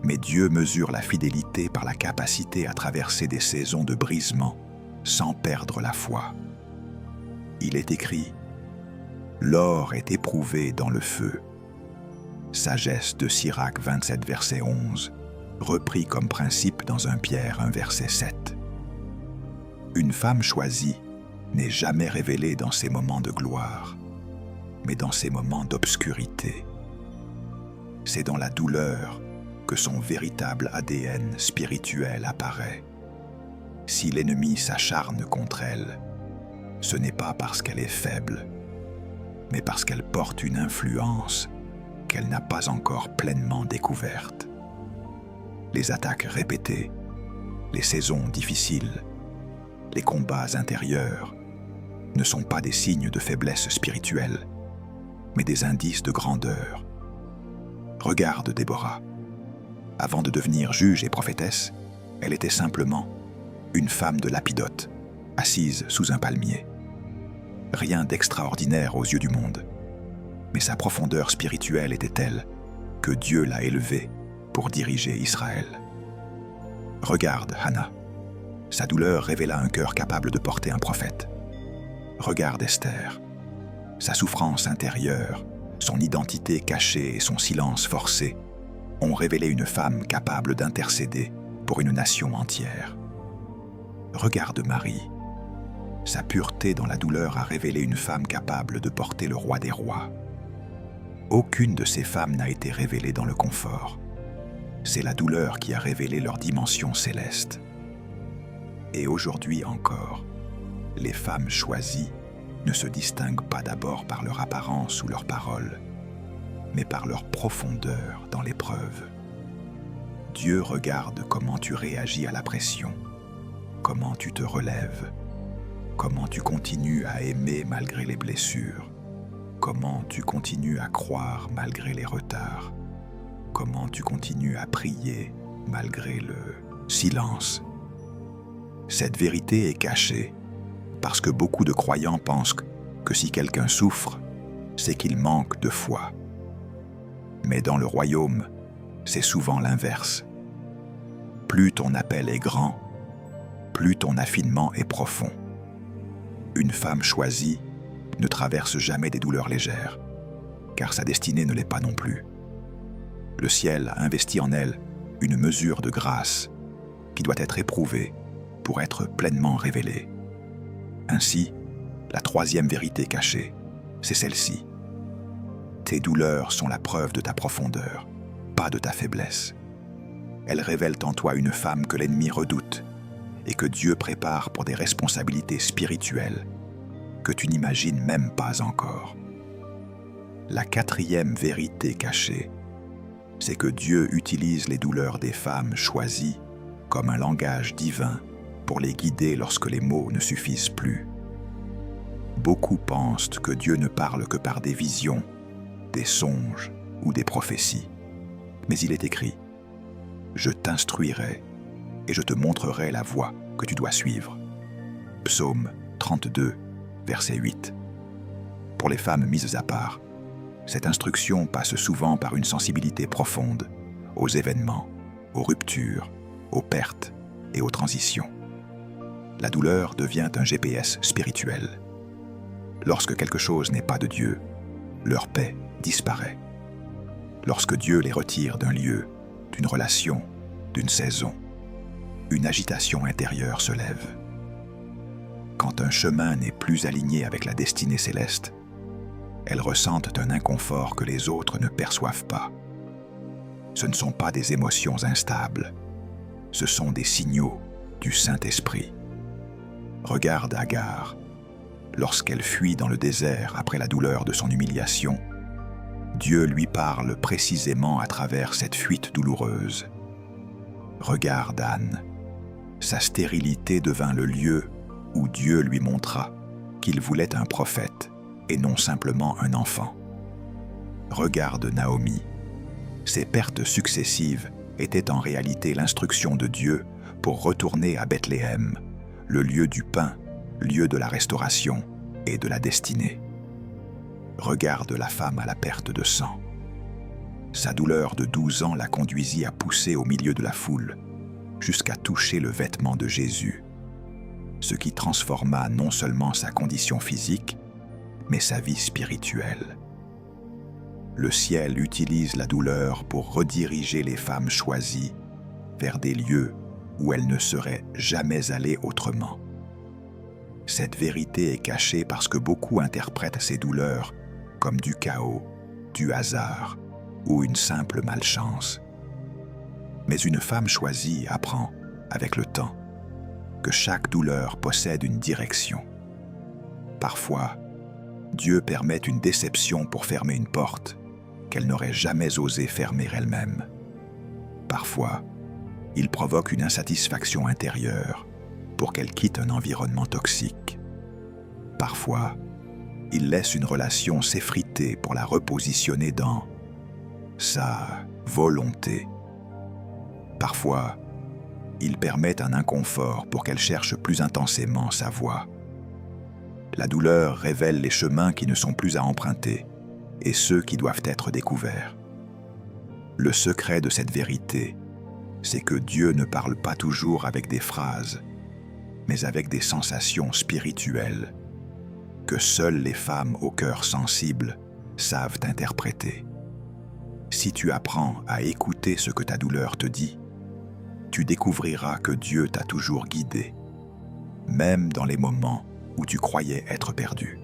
Mais Dieu mesure la fidélité par la capacité à traverser des saisons de brisement sans perdre la foi. Il est écrit « L'or est éprouvé dans le feu ». Sagesse de Sirach 27, verset 11, repris comme principe dans 1 Pierre 1, verset 7. Une femme choisie n'est jamais révélée dans ses moments de gloire, mais dans ses moments d'obscurité. C'est dans la douleur que son véritable ADN spirituel apparaît. Si l'ennemi s'acharne contre elle, ce n'est pas parce qu'elle est faible, mais parce qu'elle porte une influence qu'elle n'a pas encore pleinement découverte. Les attaques répétées, les saisons difficiles, les combats intérieurs, ne sont pas des signes de faiblesse spirituelle, mais des indices de grandeur. Regarde Déborah. Avant de devenir juge et prophétesse, elle était simplement une femme de Lapidote, assise sous un palmier. Rien d'extraordinaire aux yeux du monde, mais sa profondeur spirituelle était telle que Dieu l'a élevée pour diriger Israël. Regarde Hannah. Sa douleur révéla un cœur capable de porter un prophète. Regarde Esther. Sa souffrance intérieure, son identité cachée et son silence forcé ont révélé une femme capable d'intercéder pour une nation entière. Regarde Marie. Sa pureté dans la douleur a révélé une femme capable de porter le roi des rois. Aucune de ces femmes n'a été révélée dans le confort. C'est la douleur qui a révélé leur dimension céleste. Et aujourd'hui encore, les femmes choisies ne se distinguent pas d'abord par leur apparence ou leurs paroles, mais par leur profondeur dans l'épreuve. Dieu regarde comment tu réagis à la pression, comment tu te relèves, comment tu continues à aimer malgré les blessures, comment tu continues à croire malgré les retards, comment tu continues à prier malgré le silence. Cette vérité est cachée parce que beaucoup de croyants pensent que si quelqu'un souffre, c'est qu'il manque de foi. Mais dans le royaume, c'est souvent l'inverse. Plus ton appel est grand, plus ton affinement est profond. Une femme choisie ne traverse jamais des douleurs légères, car sa destinée ne l'est pas non plus. Le ciel a investi en elle une mesure de grâce qui doit être éprouvée pour être pleinement révélée. Ainsi, la troisième vérité cachée, c'est celle-ci. Tes douleurs sont la preuve de ta profondeur, pas de ta faiblesse. Elles révèlent en toi une femme que l'ennemi redoute et que Dieu prépare pour des responsabilités spirituelles que tu n'imagines même pas encore. La quatrième vérité cachée, c'est que Dieu utilise les douleurs des femmes choisies comme un langage divin pour les guider lorsque les mots ne suffisent plus. Beaucoup pensent que Dieu ne parle que par des visions, des songes ou des prophéties. Mais il est écrit « Je t'instruirai et je te montrerai la voie que tu dois suivre ». Psaume 32, verset 8. Pour les femmes mises à part, cette instruction passe souvent par une sensibilité profonde aux événements, aux ruptures, aux pertes et aux transitions. La douleur devient un GPS spirituel. Lorsque quelque chose n'est pas de Dieu, leur paix disparaît. Lorsque Dieu les retire d'un lieu, d'une relation, d'une saison, une agitation intérieure se lève. Quand un chemin n'est plus aligné avec la destinée céleste, elles ressentent un inconfort que les autres ne perçoivent pas. Ce ne sont pas des émotions instables, ce sont des signaux du Saint-Esprit. Regarde Agar. Lorsqu'elle fuit dans le désert après la douleur de son humiliation, Dieu lui parle précisément à travers cette fuite douloureuse. Regarde Anne. Sa stérilité devint le lieu où Dieu lui montra qu'il voulait un prophète et non simplement un enfant. Regarde Naomi. Ses pertes successives étaient en réalité l'instruction de Dieu pour retourner à Bethléem, le lieu du pain, lieu de la restauration et de la destinée. Regarde la femme à la perte de sang. Sa douleur de 12 ans la conduisit à pousser au milieu de la foule, jusqu'à toucher le vêtement de Jésus, ce qui transforma non seulement sa condition physique, mais sa vie spirituelle. Le ciel utilise la douleur pour rediriger les femmes choisies vers des lieux où elles ne seraient jamais allées autrement. Cette vérité est cachée parce que beaucoup interprètent ces douleurs comme du chaos, du hasard ou une simple malchance. Mais une femme choisie apprend, avec le temps, que chaque douleur possède une direction. Parfois, Dieu permet une déception pour fermer une porte qu'elle n'aurait jamais osé fermer elle-même. Parfois, il provoque une insatisfaction intérieure pour qu'elle quitte un environnement toxique. Parfois, il laisse une relation s'effriter pour la repositionner dans sa volonté. Parfois, il permet un inconfort pour qu'elle cherche plus intensément sa voie. La douleur révèle les chemins qui ne sont plus à emprunter et ceux qui doivent être découverts. Le secret de cette vérité, c'est que Dieu ne parle pas toujours avec des phrases, mais avec des sensations spirituelles que seules les femmes au cœur sensible savent interpréter. Si tu apprends à écouter ce que ta douleur te dit, tu découvriras que Dieu t'a toujours guidé, même dans les moments où tu croyais être perdu.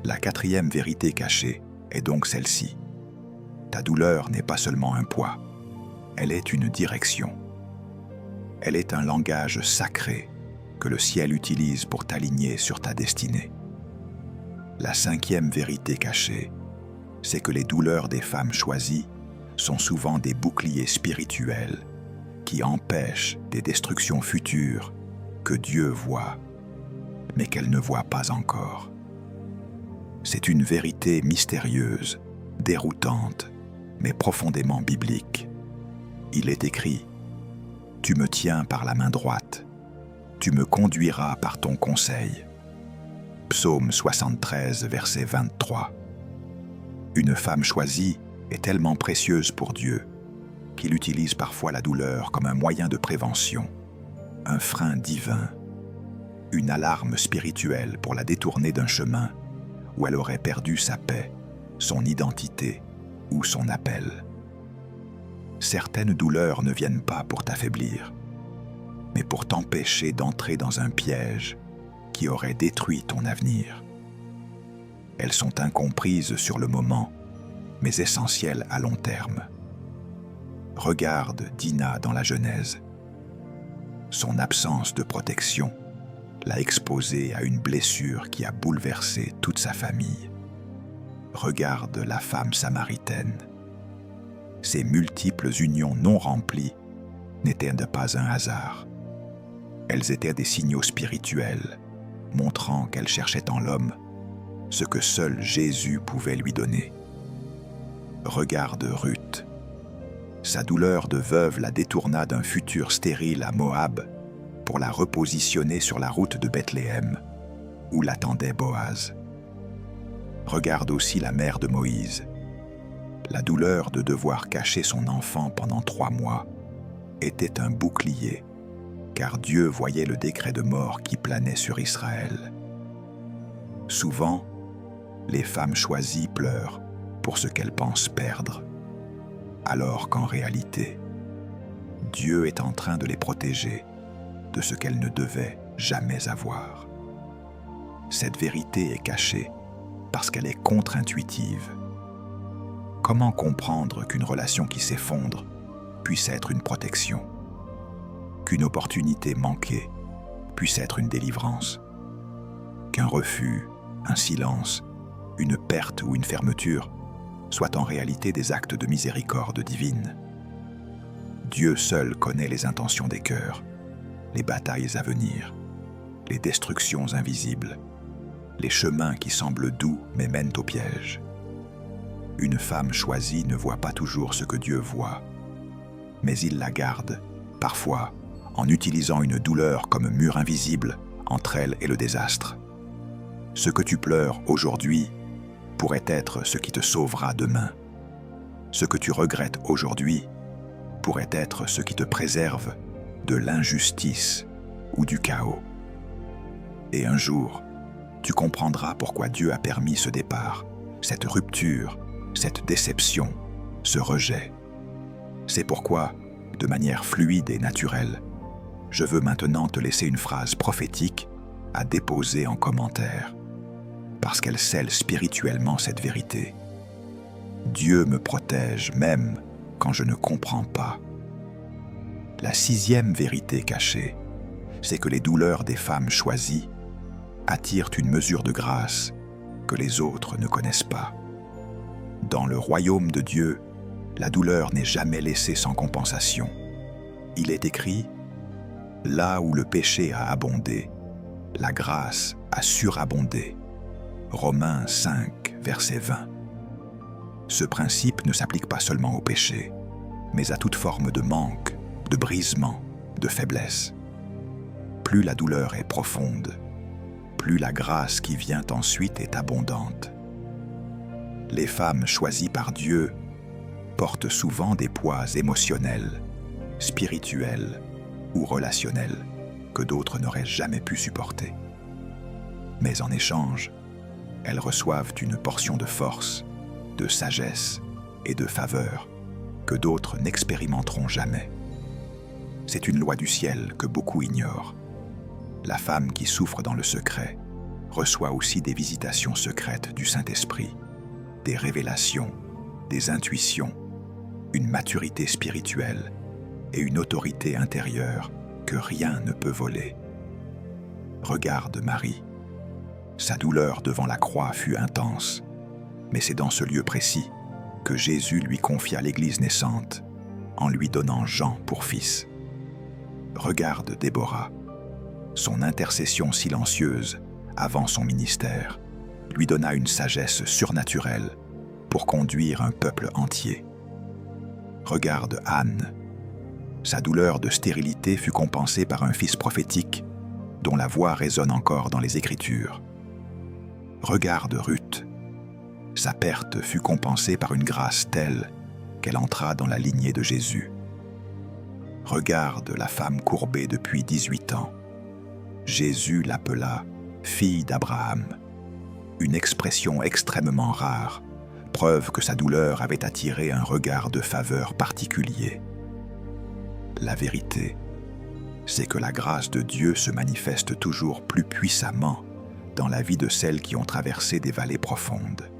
La quatrième vérité cachée est donc celle-ci. Ta douleur n'est pas seulement un poids, elle est une direction. Elle est un langage sacré que le ciel utilise pour t'aligner sur ta destinée. La cinquième vérité cachée, c'est que les douleurs des femmes choisies sont souvent des boucliers spirituels qui empêchent des destructions futures que Dieu voit, mais qu'elle ne voit pas encore. C'est une vérité mystérieuse, déroutante, mais profondément biblique. Il est écrit « Tu me tiens par la main droite, tu me conduiras par ton conseil ». Psaume 73, verset 23. Une femme choisie est tellement précieuse pour Dieu qu'il utilise parfois la douleur comme un moyen de prévention, un frein divin, une alarme spirituelle pour la détourner d'un chemin où elle aurait perdu sa paix, son identité ou son appel. Certaines douleurs ne viennent pas pour t'affaiblir, mais pour t'empêcher d'entrer dans un piège qui aurait détruit ton avenir. Elles sont incomprises sur le moment, mais essentielles à long terme. Regarde Dinah dans la Genèse. Son absence de protection l'a exposée à une blessure qui a bouleversé toute sa famille. Regarde la femme samaritaine. Ses multiples unions non remplies n'étaient pas un hasard. Elles étaient des signaux spirituels, montrant qu'elle cherchait en l'homme ce que seul Jésus pouvait lui donner. Regarde Ruth. Sa douleur de veuve la détourna d'un futur stérile à Moab pour la repositionner sur la route de Bethléem, où l'attendait Boaz. Regarde aussi la mère de Moïse. La douleur de devoir cacher son enfant pendant 3 mois était un bouclier, car Dieu voyait le décret de mort qui planait sur Israël. Souvent, les femmes choisies pleurent pour ce qu'elles pensent perdre, alors qu'en réalité, Dieu est en train de les protéger de ce qu'elles ne devaient jamais avoir. Cette vérité est cachée parce qu'elle est contre-intuitive. Comment comprendre qu'une relation qui s'effondre puisse être une protection, qu'une opportunité manquée puisse être une délivrance, qu'un refus, un silence, une perte ou une fermeture soient en réalité des actes de miséricorde divine? Dieu seul connaît les intentions des cœurs, les batailles à venir, les destructions invisibles, les chemins qui semblent doux mais mènent au piège. Une femme choisie ne voit pas toujours ce que Dieu voit, mais il la garde, parfois, en utilisant une douleur comme mur invisible entre elle et le désastre. Ce que tu pleures aujourd'hui pourrait être ce qui te sauvera demain. Ce que tu regrettes aujourd'hui pourrait être ce qui te préserve de l'injustice ou du chaos. Et un jour, tu comprendras pourquoi Dieu a permis ce départ, cette rupture, cette déception, ce rejet. C'est pourquoi, de manière fluide et naturelle, je veux maintenant te laisser une phrase prophétique à déposer en commentaire, parce qu'elle scelle spirituellement cette vérité. Dieu me protège même quand je ne comprends pas. La 6e vérité cachée, c'est que les douleurs des femmes choisies attirent une mesure de grâce que les autres ne connaissent pas. Dans le royaume de Dieu, la douleur n'est jamais laissée sans compensation. Il est écrit Là où le péché a abondé, la grâce a surabondé. Romains 5, verset 20. Ce principe ne s'applique pas seulement au péché, mais à toute forme de manque, de brisement, de faiblesse. Plus la douleur est profonde, plus la grâce qui vient ensuite est abondante. Les femmes choisies par Dieu portent souvent des poids émotionnels, spirituels ou relationnels que d'autres n'auraient jamais pu supporter. Mais en échange, elles reçoivent une portion de force, de sagesse et de faveur que d'autres n'expérimenteront jamais. C'est une loi du ciel que beaucoup ignorent. La femme qui souffre dans le secret reçoit aussi des visitations secrètes du Saint-Esprit, des révélations, des intuitions, une maturité spirituelle et une autorité intérieure que rien ne peut voler. Regarde Marie. Sa douleur devant la croix fut intense, mais c'est dans ce lieu précis que Jésus lui confia l'Église naissante en lui donnant Jean pour fils. Regarde Déborah. Son intercession silencieuse avant son ministère lui donna une sagesse surnaturelle pour conduire un peuple entier. Regarde Anne. Sa douleur de stérilité fut compensée par un fils prophétique dont la voix résonne encore dans les Écritures. Regarde Ruth. Sa perte fut compensée par une grâce telle qu'elle entra dans la lignée de Jésus. Regarde la femme courbée depuis 18 ans. Jésus l'appela « fille d'Abraham », une expression extrêmement rare, preuve que sa douleur avait attiré un regard de faveur particulier. La vérité, c'est que la grâce de Dieu se manifeste toujours plus puissamment dans la vie de celles qui ont traversé des vallées profondes.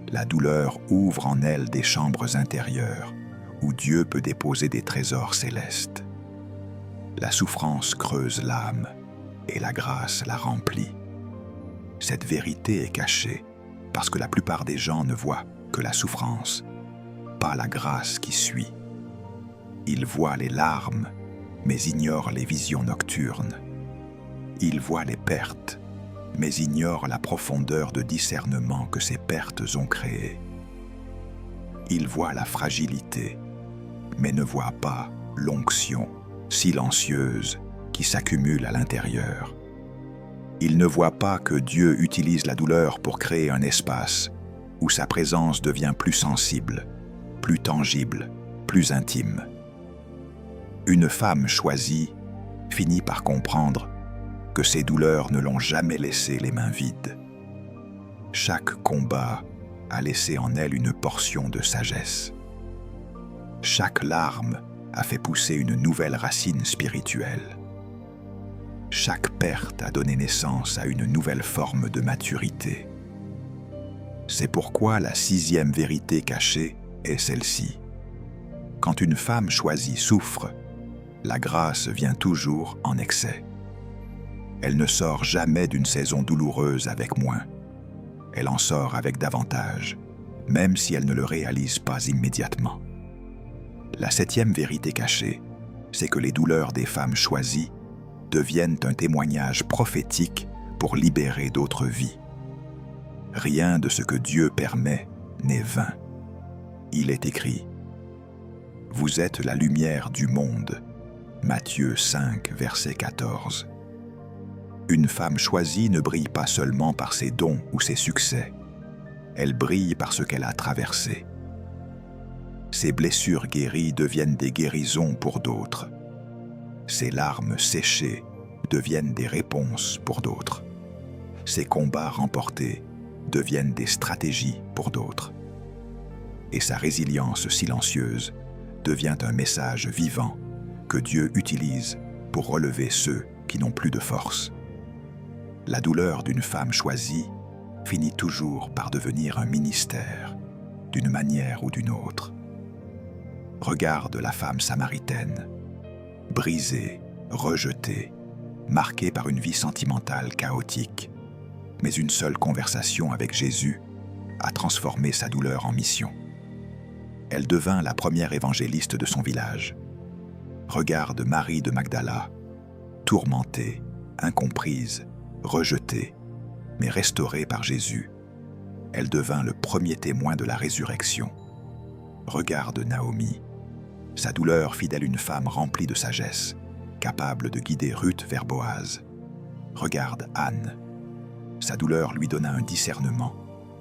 La douleur ouvre en elles des chambres intérieures où Dieu peut déposer des trésors célestes. La souffrance creuse l'âme et la grâce la remplit. Cette vérité est cachée parce que la plupart des gens ne voient que la souffrance, pas la grâce qui suit. Ils voient les larmes, mais ignorent les visions nocturnes. Ils voient les pertes, mais ignorent la profondeur de discernement que ces pertes ont créée. Ils voient la fragilité, mais ne voient pas l'onction silencieuse qui s'accumule à l'intérieur. Ils ne voient pas que Dieu utilise la douleur pour créer un espace où sa présence devient plus sensible, plus tangible, plus intime. Une femme choisie finit par comprendre que ses douleurs ne l'ont jamais laissé les mains vides. Chaque combat a laissé en elle une portion de sagesse. Chaque larme a fait pousser une nouvelle racine spirituelle. Chaque perte a donné naissance à une nouvelle forme de maturité. C'est pourquoi la 6e vérité cachée est celle-ci. Quand une femme choisie souffre, la grâce vient toujours en excès. Elle ne sort jamais d'une saison douloureuse avec moins. Elle en sort avec davantage, même si elle ne le réalise pas immédiatement. La 7e vérité cachée, c'est que les douleurs des femmes choisies deviennent un témoignage prophétique pour libérer d'autres vies. Rien de ce que Dieu permet n'est vain. Il est écrit « Vous êtes la lumière du monde » Matthieu 5, verset 14. Une femme choisie ne brille pas seulement par ses dons ou ses succès. Elle brille par ce qu'elle a traversé. Ses blessures guéries deviennent des guérisons pour d'autres. Ses larmes séchées deviennent des réponses pour d'autres. Ses combats remportés deviennent des stratégies pour d'autres. Et sa résilience silencieuse devient un message vivant que Dieu utilise pour relever ceux qui n'ont plus de force. La douleur d'une femme choisie finit toujours par devenir un ministère, d'une manière ou d'une autre. Regarde la femme samaritaine, brisée, rejetée, marquée par une vie sentimentale chaotique, mais une seule conversation avec Jésus a transformé sa douleur en mission. Elle devint la première évangéliste de son village. Regarde Marie de Magdala, tourmentée, incomprise, rejetée, mais restaurée par Jésus. Elle devint le premier témoin de la résurrection. Regarde Naomi. Sa douleur fit d'elle une femme remplie de sagesse, capable de guider Ruth vers Boaz. Regarde Anne. Sa douleur lui donna un discernement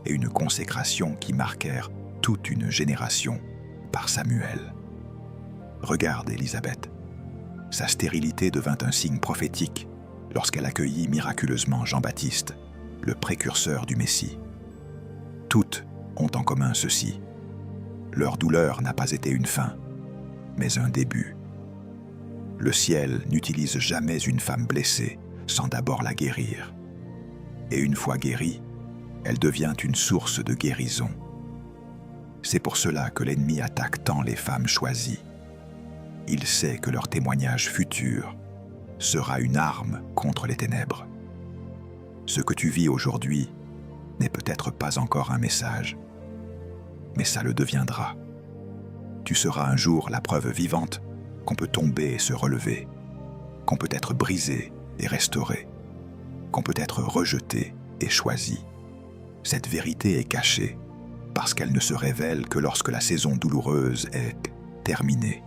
et une consécration qui marquèrent toute une génération par Samuel. Regarde Élisabeth. Sa stérilité devint un signe prophétique lorsqu'elle accueillit miraculeusement Jean-Baptiste, le précurseur du Messie. Toutes ont en commun ceci. Leur douleur n'a pas été une fin, mais un début. Le ciel n'utilise jamais une femme blessée sans d'abord la guérir. Et une fois guérie, elle devient une source de guérison. C'est pour cela que l'ennemi attaque tant les femmes choisies. Il sait que leur témoignage futur sera une arme contre les ténèbres. Ce que tu vis aujourd'hui n'est peut-être pas encore un message, mais ça le deviendra. Tu seras un jour la preuve vivante qu'on peut tomber et se relever, qu'on peut être brisé et restauré, qu'on peut être rejeté et choisi. Cette vérité est cachée parce qu'elle ne se révèle que lorsque la saison douloureuse est terminée.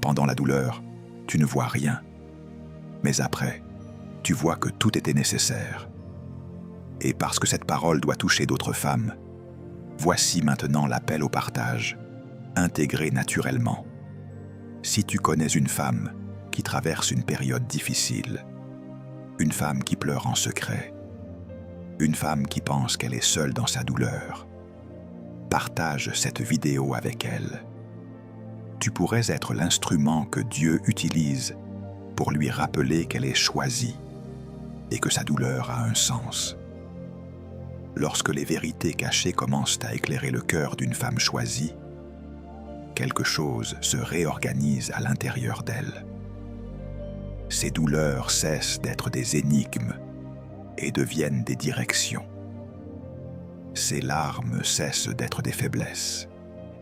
Pendant la douleur, tu ne vois rien, mais après, tu vois que tout était nécessaire. Et parce que cette parole doit toucher d'autres femmes, voici maintenant l'appel au partage, intégré naturellement. Si tu connais une femme qui traverse une période difficile, une femme qui pleure en secret, une femme qui pense qu'elle est seule dans sa douleur, partage cette vidéo avec elle. Tu pourrais être l'instrument que Dieu utilise pour lui rappeler qu'elle est choisie et que sa douleur a un sens. Lorsque les vérités cachées commencent à éclairer le cœur d'une femme choisie, quelque chose se réorganise à l'intérieur d'elle. Ces douleurs cessent d'être des énigmes et deviennent des directions. Ces larmes cessent d'être des faiblesses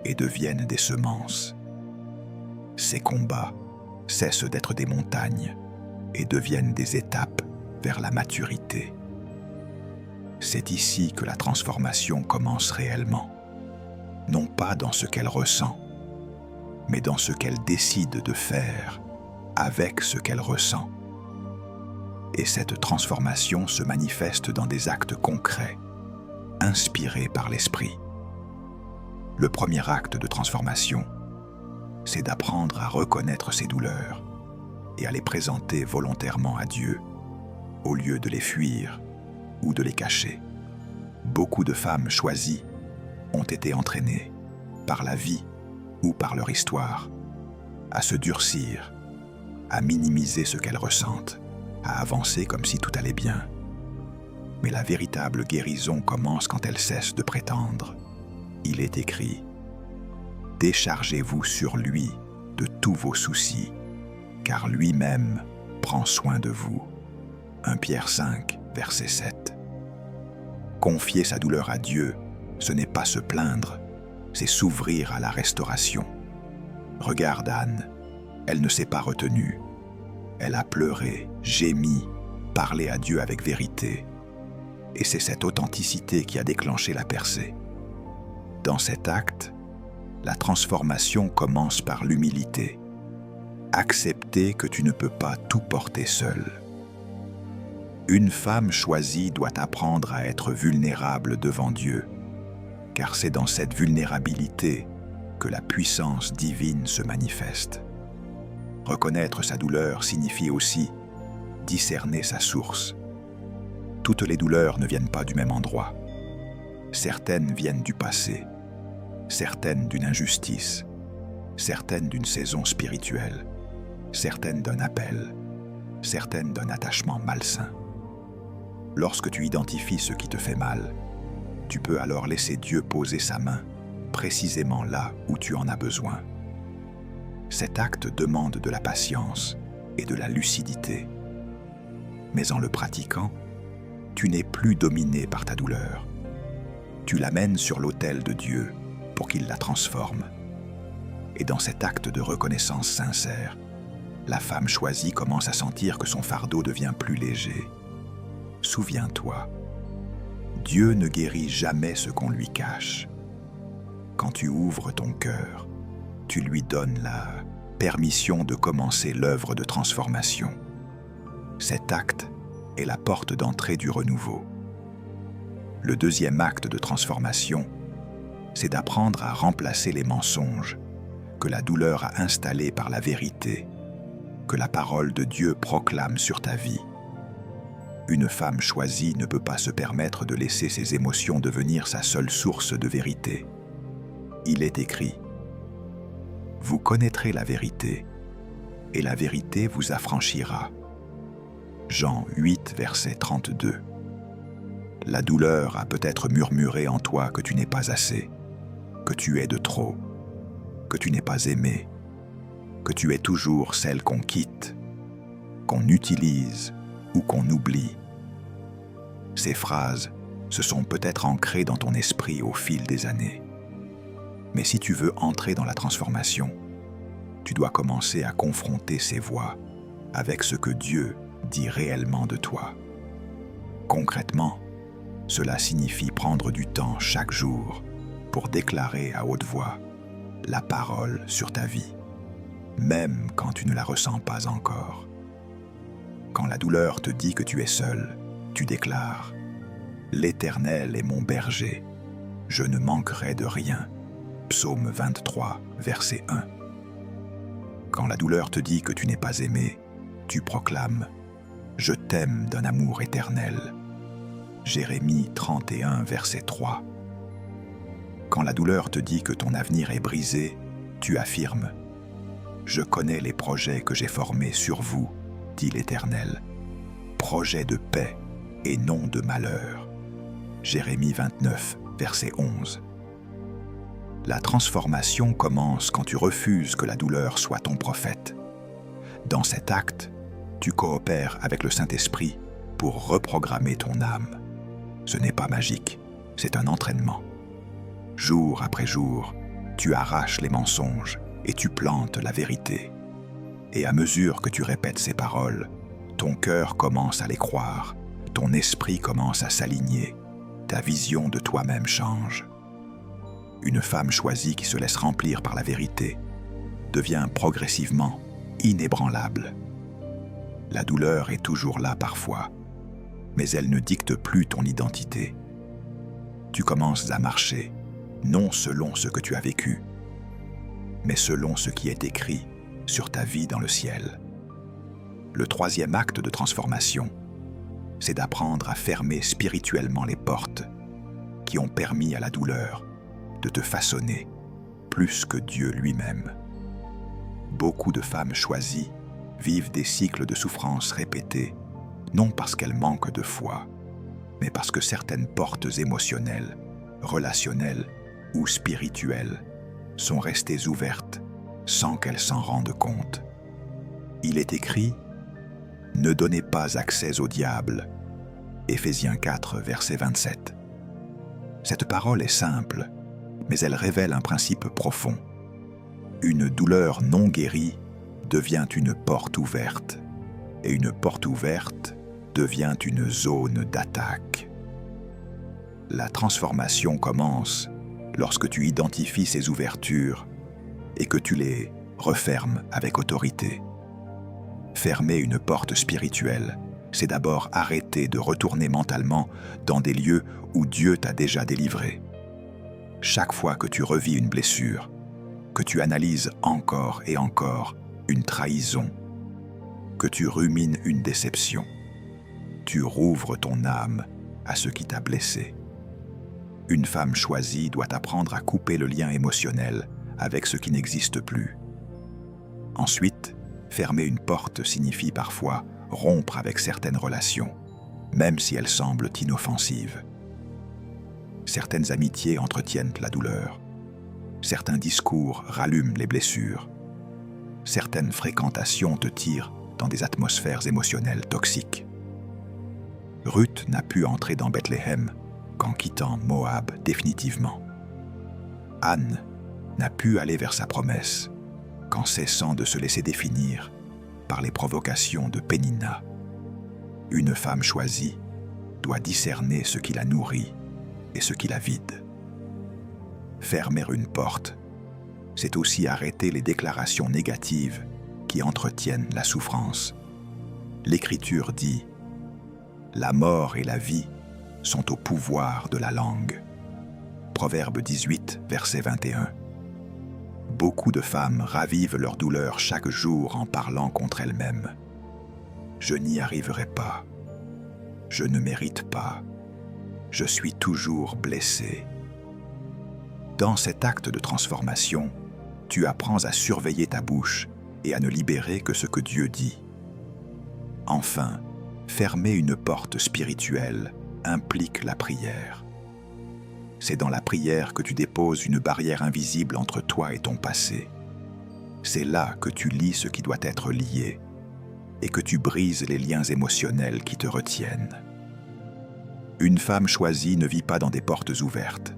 et deviennent des semences. Ces combats cessent d'être des montagnes et deviennent des étapes vers la maturité. C'est ici que la transformation commence réellement, non pas dans ce qu'elle ressent, mais dans ce qu'elle décide de faire avec ce qu'elle ressent. Et cette transformation se manifeste dans des actes concrets, inspirés par l'esprit. Le premier acte de transformation, c'est d'apprendre à reconnaître ses douleurs et à les présenter volontairement à Dieu, au lieu de les fuir ou de les cacher. Beaucoup de femmes choisies ont été entraînées, par la vie ou par leur histoire, à se durcir, à minimiser ce qu'elles ressentent, à avancer comme si tout allait bien. Mais la véritable guérison commence quand elles cessent de prétendre. Il est écrit « Déchargez-vous sur lui de tous vos soucis, car lui-même prend soin de vous. » 1 Pierre 5, verset 7. Confier sa douleur à Dieu, ce n'est pas se plaindre, c'est s'ouvrir à la restauration. Regarde Anne, elle ne s'est pas retenue. Elle a pleuré, gémi, parlé à Dieu avec vérité. Et c'est cette authenticité qui a déclenché la percée. Dans cet acte, la transformation commence par l'humilité. Accepter que tu ne peux pas tout porter seul. Une femme choisie doit apprendre à être vulnérable devant Dieu, car c'est dans cette vulnérabilité que la puissance divine se manifeste. Reconnaître sa douleur signifie aussi discerner sa source. Toutes les douleurs ne viennent pas du même endroit. Certaines viennent du passé, certaines d'une injustice, certaines d'une saison spirituelle, certaines d'un appel, certaines d'un attachement malsain. Lorsque tu identifies ce qui te fait mal, tu peux alors laisser Dieu poser sa main précisément là où tu en as besoin. Cet acte demande de la patience et de la lucidité. Mais en le pratiquant, tu n'es plus dominé par ta douleur. Tu l'amènes sur l'autel de Dieu pour qu'il la transforme. Et dans cet acte de reconnaissance sincère, la femme choisie commence à sentir que son fardeau devient plus léger. Souviens-toi, Dieu ne guérit jamais ce qu'on lui cache. Quand tu ouvres ton cœur, tu lui donnes la permission de commencer l'œuvre de transformation. Cet acte est la porte d'entrée du renouveau. Le deuxième acte de transformation, c'est d'apprendre à remplacer les mensonges que la douleur a installés par la vérité, que la parole de Dieu proclame sur ta vie. Une femme choisie ne peut pas se permettre de laisser ses émotions devenir sa seule source de vérité. Il est écrit: « Vous connaîtrez la vérité, et la vérité vous affranchira. » Jean 8, verset 32. La douleur a peut-être murmuré en toi que tu n'es pas assez, que tu es de trop, que tu n'es pas aimé, que tu es toujours celle qu'on quitte, qu'on utilise ou qu'on oublie. Ces phrases se sont peut-être ancrées dans ton esprit au fil des années. Mais si tu veux entrer dans la transformation, tu dois commencer à confronter ces voix avec ce que Dieu dit réellement de toi. Concrètement, cela signifie prendre du temps chaque jour pour déclarer à haute voix la parole sur ta vie, même quand tu ne la ressens pas encore. Quand la douleur te dit que tu es seul, tu déclares: « L'Éternel est mon berger, je ne manquerai de rien. » Psaume 23, verset 1. Quand la douleur te dit que tu n'es pas aimé, tu proclames: « Je t'aime d'un amour éternel. » Jérémie 31, verset 3. Quand la douleur te dit que ton avenir est brisé, tu affirmes: « Je connais les projets que j'ai formés sur vous, dit l'Éternel, projets de paix et non de malheur. » Jérémie 29, verset 11. La transformation commence quand tu refuses que la douleur soit ton prophète. Dans cet acte, tu coopères avec le Saint-Esprit pour reprogrammer ton âme. Ce n'est pas magique, c'est un entraînement. Jour après jour, tu arraches les mensonges et tu plantes la vérité. Et à mesure que tu répètes ces paroles, ton cœur commence à les croire, ton esprit commence à s'aligner, ta vision de toi-même change. Une femme choisie qui se laisse remplir par la vérité devient progressivement inébranlable. La douleur est toujours là parfois, mais elle ne dicte plus ton identité. Tu commences à marcher, non selon ce que tu as vécu, mais selon ce qui est écrit sur ta vie dans le ciel. Le troisième acte de transformation, c'est d'apprendre à fermer spirituellement les portes qui ont permis à la douleur de te façonner plus que Dieu lui-même. Beaucoup de femmes choisies vivent des cycles de souffrance répétés, non parce qu'elles manquent de foi, mais parce que certaines portes émotionnelles, relationnelles ou spirituelles sont restées ouvertes sans qu'elles s'en rendent compte. Il est écrit: « Ne donnez pas accès au diable. » Éphésiens 4, verset 27. Cette parole est simple, mais elle révèle un principe profond. Une douleur non guérie devient une porte ouverte, et une porte ouverte devient une zone d'attaque. La transformation commence lorsque tu identifies ces ouvertures et que tu les refermes avec autorité. Fermer une porte spirituelle, c'est d'abord arrêter de retourner mentalement dans des lieux où Dieu t'a déjà délivré. Chaque fois que tu revis une blessure, que tu analyses encore et encore une trahison, que tu rumines une déception, tu rouvres ton âme à ce qui t'a blessé. Une femme choisie doit apprendre à couper le lien émotionnel avec ce qui n'existe plus. Ensuite, fermer une porte signifie parfois rompre avec certaines relations, même si elles semblent inoffensives. Certaines amitiés entretiennent la douleur. Certains discours rallument les blessures. Certaines fréquentations te tirent dans des atmosphères émotionnelles toxiques. Ruth n'a pu entrer dans Bethléem qu'en quittant Moab définitivement. Anne n'a pu aller vers sa promesse qu'en cessant de se laisser définir par les provocations de Pénina. Une femme choisie doit discerner ce qui la nourrit et ce qui la vide. Fermer une porte, c'est aussi arrêter les déclarations négatives qui entretiennent la souffrance. L'Écriture dit « La mort et la vie sont au pouvoir de la langue ». Proverbe 18, verset 21. Beaucoup de femmes ravivent leur douleur chaque jour en parlant contre elles-mêmes. « Je n'y arriverai pas. Je ne mérite pas. Je suis toujours blessée. » Dans cet acte de transformation, tu apprends à surveiller ta bouche et à ne libérer que ce que Dieu dit. Enfin, fermer une porte spirituelle implique la prière. C'est dans la prière que tu déposes une barrière invisible entre toi et ton passé. C'est là que tu lis ce qui doit être lié et que tu brises les liens émotionnels qui te retiennent. Une femme choisie ne vit pas dans des portes ouvertes.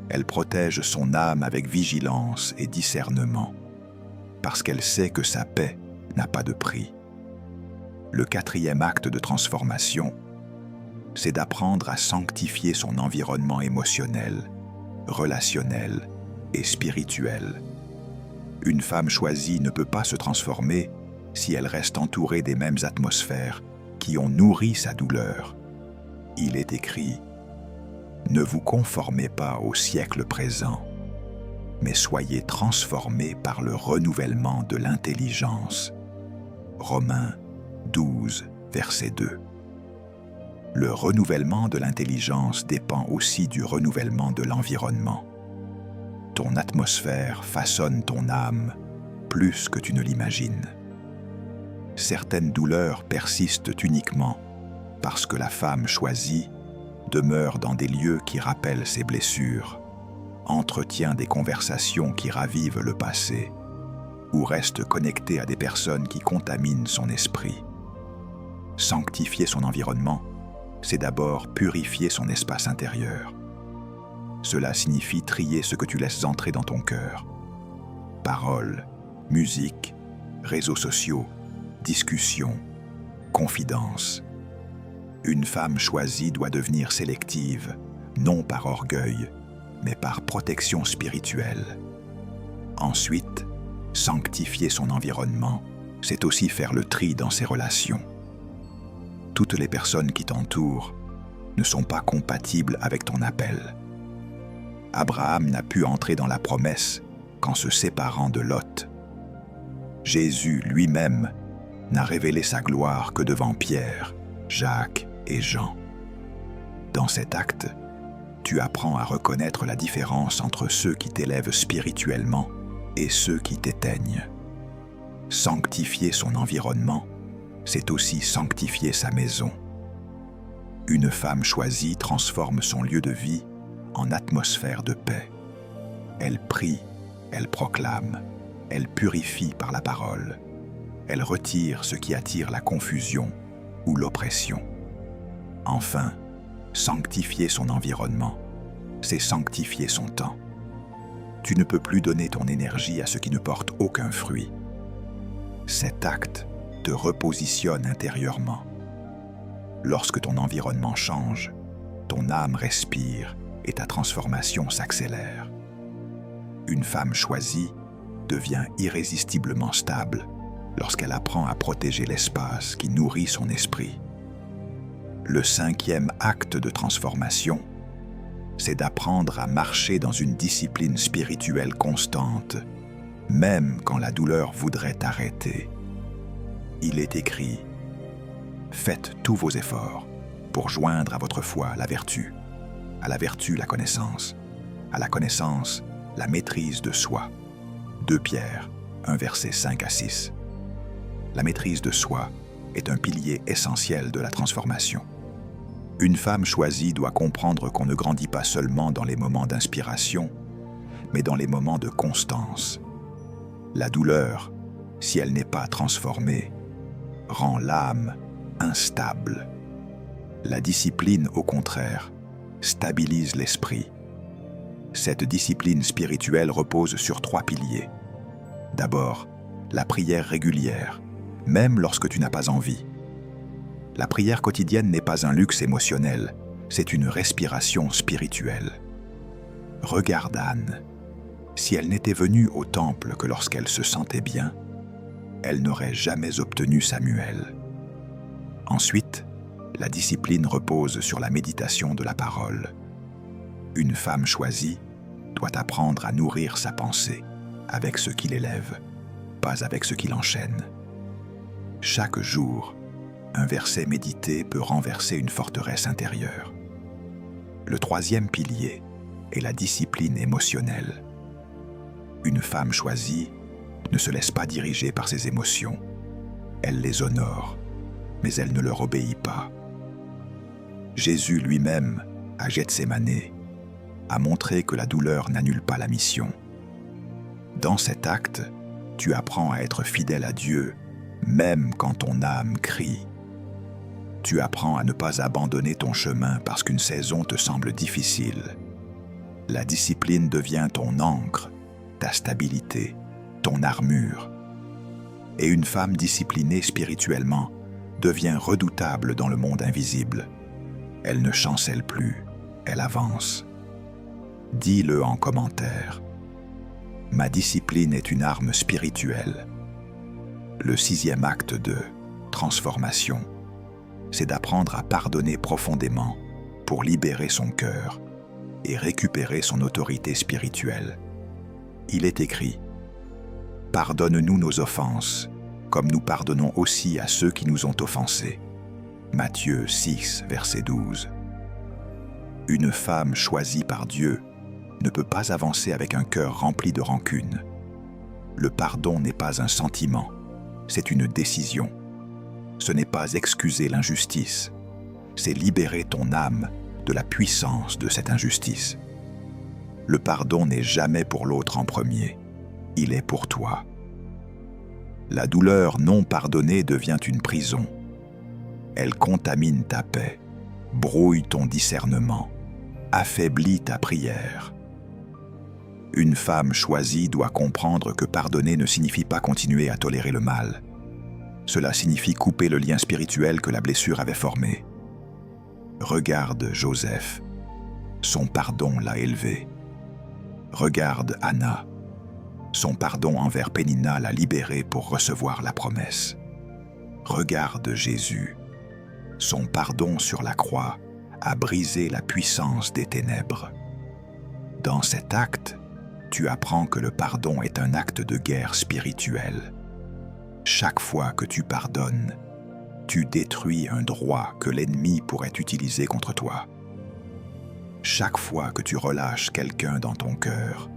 Elle protège son âme avec vigilance et discernement, parce qu'elle sait que sa paix n'a pas de prix. Le quatrième acte de transformation, c'est d'apprendre à sanctifier son environnement émotionnel, relationnel et spirituel. Une femme choisie ne peut pas se transformer si elle reste entourée des mêmes atmosphères qui ont nourri sa douleur. Il est écrit « Ne vous conformez pas au siècle présent, mais soyez transformés par le renouvellement de l'intelligence. » Romains 12, verset 2. Le renouvellement de l'intelligence dépend aussi du renouvellement de l'environnement. Ton atmosphère façonne ton âme plus que tu ne l'imagines. Certaines douleurs persistent uniquement parce que la femme choisie demeure dans des lieux qui rappellent ses blessures, entretient des conversations qui ravivent le passé ou reste connectée à des personnes qui contaminent son esprit. Sanctifier son environnement, c'est d'abord purifier son espace intérieur. Cela signifie trier ce que tu laisses entrer dans ton cœur. Paroles, musique, réseaux sociaux, discussions, confidences. Une femme choisie doit devenir sélective, non par orgueil, mais par protection spirituelle. Ensuite, sanctifier son environnement, c'est aussi faire le tri dans ses relations. Toutes les personnes qui t'entourent ne sont pas compatibles avec ton appel. Abraham n'a pu entrer dans la promesse qu'en se séparant de Lot. Jésus lui-même n'a révélé sa gloire que devant Pierre, Jacques et Jean. Dans cet acte, tu apprends à reconnaître la différence entre ceux qui t'élèvent spirituellement et ceux qui t'éteignent. Sanctifier son environnement, c'est aussi sanctifier sa maison. Une femme choisie transforme son lieu de vie en atmosphère de paix. Elle prie, elle proclame, elle purifie par la parole. Elle retire ce qui attire la confusion ou l'oppression. Enfin, sanctifier son environnement, c'est sanctifier son temps. Tu ne peux plus donner ton énergie à ce qui ne porte aucun fruit. Cet acte te repositionne intérieurement. Lorsque ton environnement change, ton âme respire et ta transformation s'accélère. Une femme choisie devient irrésistiblement stable lorsqu'elle apprend à protéger l'espace qui nourrit son esprit. Le cinquième acte de transformation, c'est d'apprendre à marcher dans une discipline spirituelle constante, même quand la douleur voudrait t'arrêter. Il est écrit « Faites tous vos efforts pour joindre à votre foi la vertu, à la vertu la connaissance, à la connaissance la maîtrise de soi. » 2 Pierre 1, versets 5 à 6. La maîtrise de soi est un pilier essentiel de la transformation. Une femme choisie doit comprendre qu'on ne grandit pas seulement dans les moments d'inspiration, mais dans les moments de constance. La douleur, si elle n'est pas transformée, rend l'âme instable. La discipline, au contraire, stabilise l'esprit. Cette discipline spirituelle repose sur 3 piliers. D'abord, la prière régulière, même lorsque tu n'as pas envie. La prière quotidienne n'est pas un luxe émotionnel, c'est une respiration spirituelle. Regarde Anne. Si elle n'était venue au temple que lorsqu'elle se sentait bien, elle n'aurait jamais obtenu Samuel. Ensuite, la discipline repose sur la méditation de la parole. Une femme choisie doit apprendre à nourrir sa pensée avec ce qui l'élève, pas avec ce qui l'enchaîne. Chaque jour, un verset médité peut renverser une forteresse intérieure. Le 3e pilier est la discipline émotionnelle. Une femme choisie ne se laisse pas diriger par ses émotions. Elle les honore, mais elle ne leur obéit pas. Jésus lui-même, à Gethsémane, a montré que la douleur n'annule pas la mission. Dans cet acte, tu apprends à être fidèle à Dieu, même quand ton âme crie. Tu apprends à ne pas abandonner ton chemin parce qu'une saison te semble difficile. La discipline devient ton ancre, ta stabilité, ton armure. Et une femme disciplinée spirituellement devient redoutable dans le monde invisible. Elle ne chancelle plus, elle avance. Dis-le en commentaire. Ma discipline est une arme spirituelle. Le 6e acte de transformation, c'est d'apprendre à pardonner profondément pour libérer son cœur et récupérer son autorité spirituelle. Il est écrit « Pardonne-nous nos offenses, comme nous pardonnons aussi à ceux qui nous ont offensés. » Matthieu 6, verset 12. Une femme choisie par Dieu ne peut pas avancer avec un cœur rempli de rancune. Le pardon n'est pas un sentiment, c'est une décision. Ce n'est pas excuser l'injustice, c'est libérer ton âme de la puissance de cette injustice. Le pardon n'est jamais pour l'autre en premier, il est pour toi. La douleur non pardonnée devient une prison. Elle contamine ta paix, brouille ton discernement, affaiblit ta prière. Une femme choisie doit comprendre que pardonner ne signifie pas continuer à tolérer le mal. Cela signifie couper le lien spirituel que la blessure avait formé. Regarde Joseph, son pardon l'a élevé. Regarde Anna, son pardon envers Pénina l'a libérée pour recevoir la promesse. Regarde Jésus, son pardon sur la croix a brisé la puissance des ténèbres. Dans cet acte, tu apprends que le pardon est un acte de guerre spirituelle. Chaque fois que tu pardonnes, tu détruis un droit que l'ennemi pourrait utiliser contre toi. Chaque fois que tu relâches quelqu'un dans ton cœur,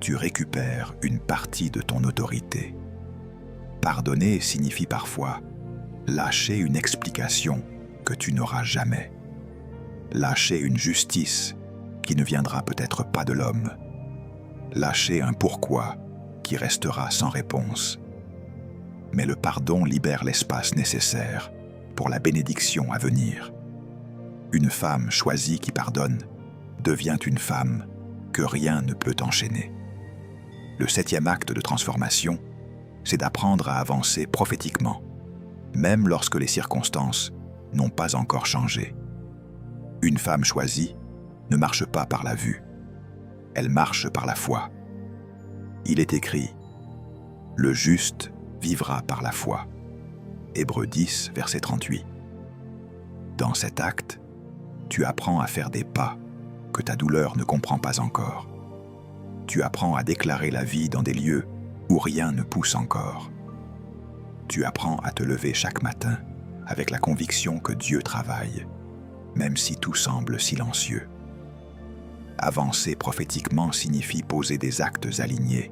tu récupères une partie de ton autorité. Pardonner signifie parfois lâcher une explication que tu n'auras jamais. Lâcher une justice qui ne viendra peut-être pas de l'homme. Lâcher un pourquoi qui restera sans réponse. Mais le pardon libère l'espace nécessaire pour la bénédiction à venir. Une femme choisie qui pardonne devient une femme que rien ne peut enchaîner. Le 7e acte de transformation, c'est d'apprendre à avancer prophétiquement, même lorsque les circonstances n'ont pas encore changé. Une femme choisie ne marche pas par la vue, elle marche par la foi. Il est écrit « Le juste vivra par la foi » Hébreux 10, verset 38. Dans cet acte, tu apprends à faire des pas que ta douleur ne comprend pas encore. Tu apprends à déclarer la vie dans des lieux où rien ne pousse encore. Tu apprends à te lever chaque matin avec la conviction que Dieu travaille, même si tout semble silencieux. Avancer prophétiquement signifie poser des actes alignés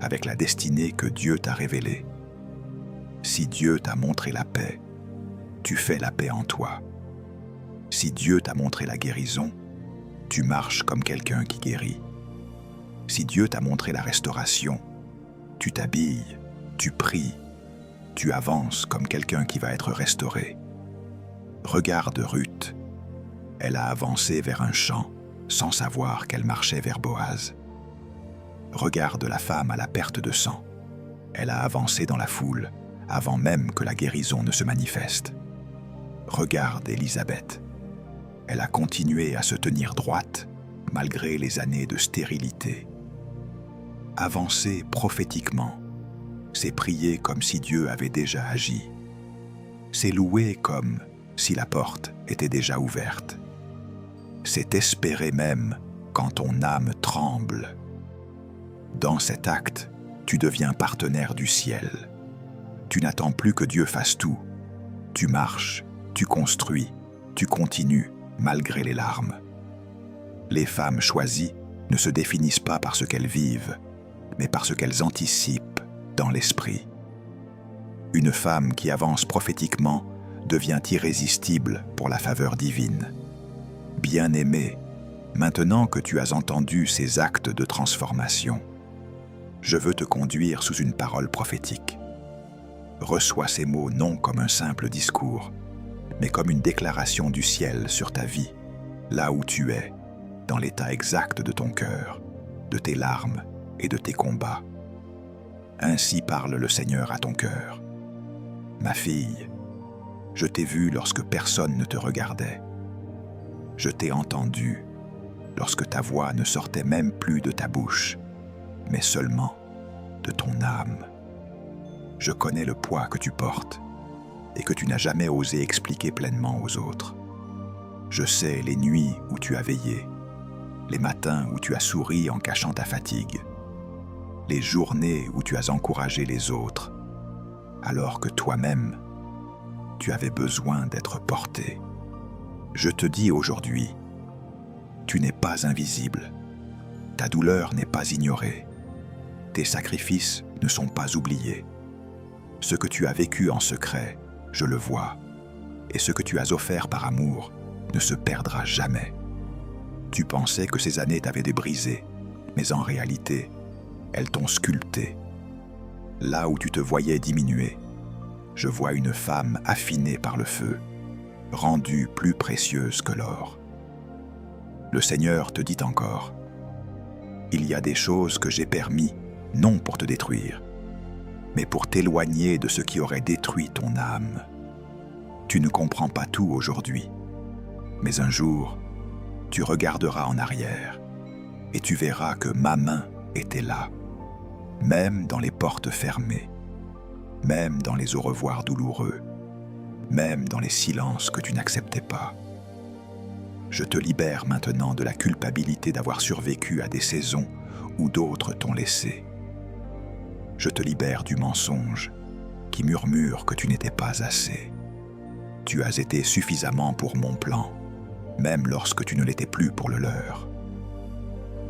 avec la destinée que Dieu t'a révélée. Si Dieu t'a montré la paix, tu fais la paix en toi. Si Dieu t'a montré la guérison, tu marches comme quelqu'un qui guérit. Si Dieu t'a montré la restauration, tu t'habilles, tu pries, tu avances comme quelqu'un qui va être restauré. Regarde Ruth, elle a avancé vers un champ sans savoir qu'elle marchait vers Boaz. Regarde la femme à la perte de sang. Elle a avancé dans la foule avant même que la guérison ne se manifeste. Regarde Élisabeth. Elle a continué à se tenir droite malgré les années de stérilité. Avancer prophétiquement, c'est prier comme si Dieu avait déjà agi. C'est louer comme si la porte était déjà ouverte. C'est espérer même quand ton âme tremble. Dans cet acte, tu deviens partenaire du ciel. Tu n'attends plus que Dieu fasse tout. Tu marches, tu construis, tu continues malgré les larmes. Les femmes choisies ne se définissent pas par ce qu'elles vivent, mais par ce qu'elles anticipent dans l'esprit. Une femme qui avance prophétiquement devient irrésistible pour la faveur divine. Bien-aimée, maintenant que tu as entendu ces actes de transformation, je veux te conduire sous une parole prophétique. Reçois ces mots non comme un simple discours, mais comme une déclaration du ciel sur ta vie, là où tu es, dans l'état exact de ton cœur, de tes larmes et de tes combats. Ainsi parle le Seigneur à ton cœur. Ma fille, je t'ai vue lorsque personne ne te regardait. Je t'ai entendue lorsque ta voix ne sortait même plus de ta bouche, mais seulement de ton âme. Je connais le poids que tu portes et que tu n'as jamais osé expliquer pleinement aux autres. Je sais les nuits où tu as veillé, les matins où tu as souri en cachant ta fatigue, les journées où tu as encouragé les autres, alors que toi-même, tu avais besoin d'être porté. Je te dis aujourd'hui, tu n'es pas invisible, ta douleur n'est pas ignorée, tes sacrifices ne sont pas oubliés. Ce que tu as vécu en secret, je le vois, et ce que tu as offert par amour ne se perdra jamais. Tu pensais que ces années t'avaient débrisé, mais en réalité, elles t'ont sculpté. Là où tu te voyais diminuer, je vois une femme affinée par le feu, rendue plus précieuse que l'or. Le Seigneur te dit encore, « Il y a des choses que j'ai permis, non pour te détruire, mais pour t'éloigner de ce qui aurait détruit ton âme. Tu ne comprends pas tout aujourd'hui, mais un jour, tu regarderas en arrière et tu verras que ma main était là, même dans les portes fermées, même dans les au revoir douloureux, même dans les silences que tu n'acceptais pas. Je te libère maintenant de la culpabilité d'avoir survécu à des saisons où d'autres t'ont laissé. Je te libère du mensonge qui murmure que tu n'étais pas assez. Tu as été suffisamment pour mon plan, même lorsque tu ne l'étais plus pour le leur.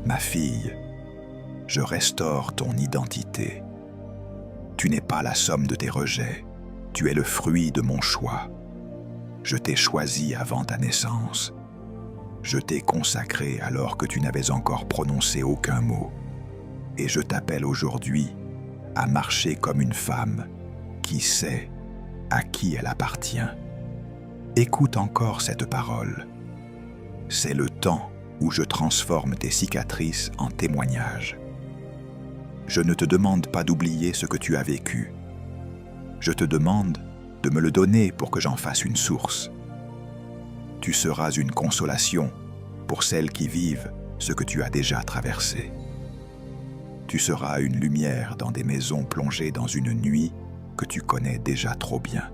Ma fille, je restaure ton identité. Tu n'es pas la somme de tes rejets, tu es le fruit de mon choix. Je t'ai choisi avant ta naissance. Je t'ai consacré alors que tu n'avais encore prononcé aucun mot. Et je t'appelle aujourd'hui à marcher comme une femme qui sait à qui elle appartient. Écoute encore cette parole. C'est le temps où je transforme tes cicatrices en témoignages. Je ne te demande pas d'oublier ce que tu as vécu. Je te demande de me le donner pour que j'en fasse une source. Tu seras une consolation pour celles qui vivent ce que tu as déjà traversé. Tu seras une lumière dans des maisons plongées dans une nuit que tu connais déjà trop bien.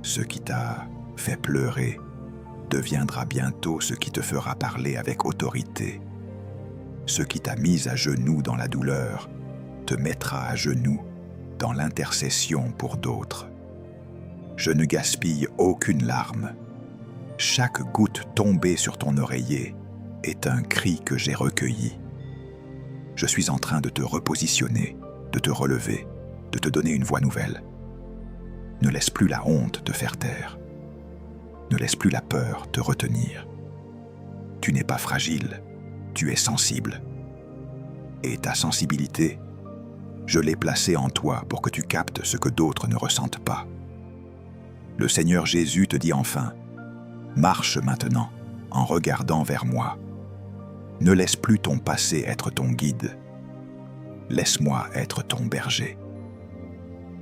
Ce qui t'a fait pleurer deviendra bientôt ce qui te fera parler avec autorité. Ce qui t'a mis à genoux dans la douleur te mettra à genoux dans l'intercession pour d'autres. Je ne gaspille aucune larme. Chaque goutte tombée sur ton oreiller est un cri que j'ai recueilli. Je suis en train de te repositionner, de te relever, de te donner une voix nouvelle. Ne laisse plus la honte te faire taire. Ne laisse plus la peur te retenir. Tu n'es pas fragile, tu es sensible. Et ta sensibilité, je l'ai placée en toi pour que tu captes ce que d'autres ne ressentent pas. Le Seigneur Jésus te dit enfin, marche maintenant en regardant vers moi. Ne laisse plus ton passé être ton guide. Laisse-moi être ton berger.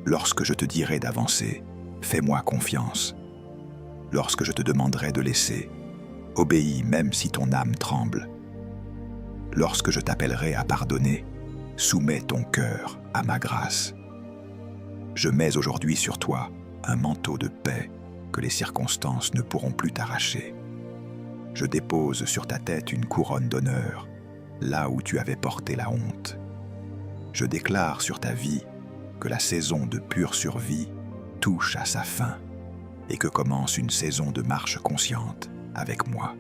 Lorsque je te dirai d'avancer, fais-moi confiance. Lorsque je te demanderai de laisser, obéis même si ton âme tremble. Lorsque je t'appellerai à pardonner, soumets ton cœur à ma grâce. Je mets aujourd'hui sur toi un manteau de paix que les circonstances ne pourront plus t'arracher. Je dépose sur ta tête une couronne d'honneur, là où tu avais porté la honte. Je déclare sur ta vie que la saison de pure survie touche à sa fin et que commence une saison de marche consciente avec moi.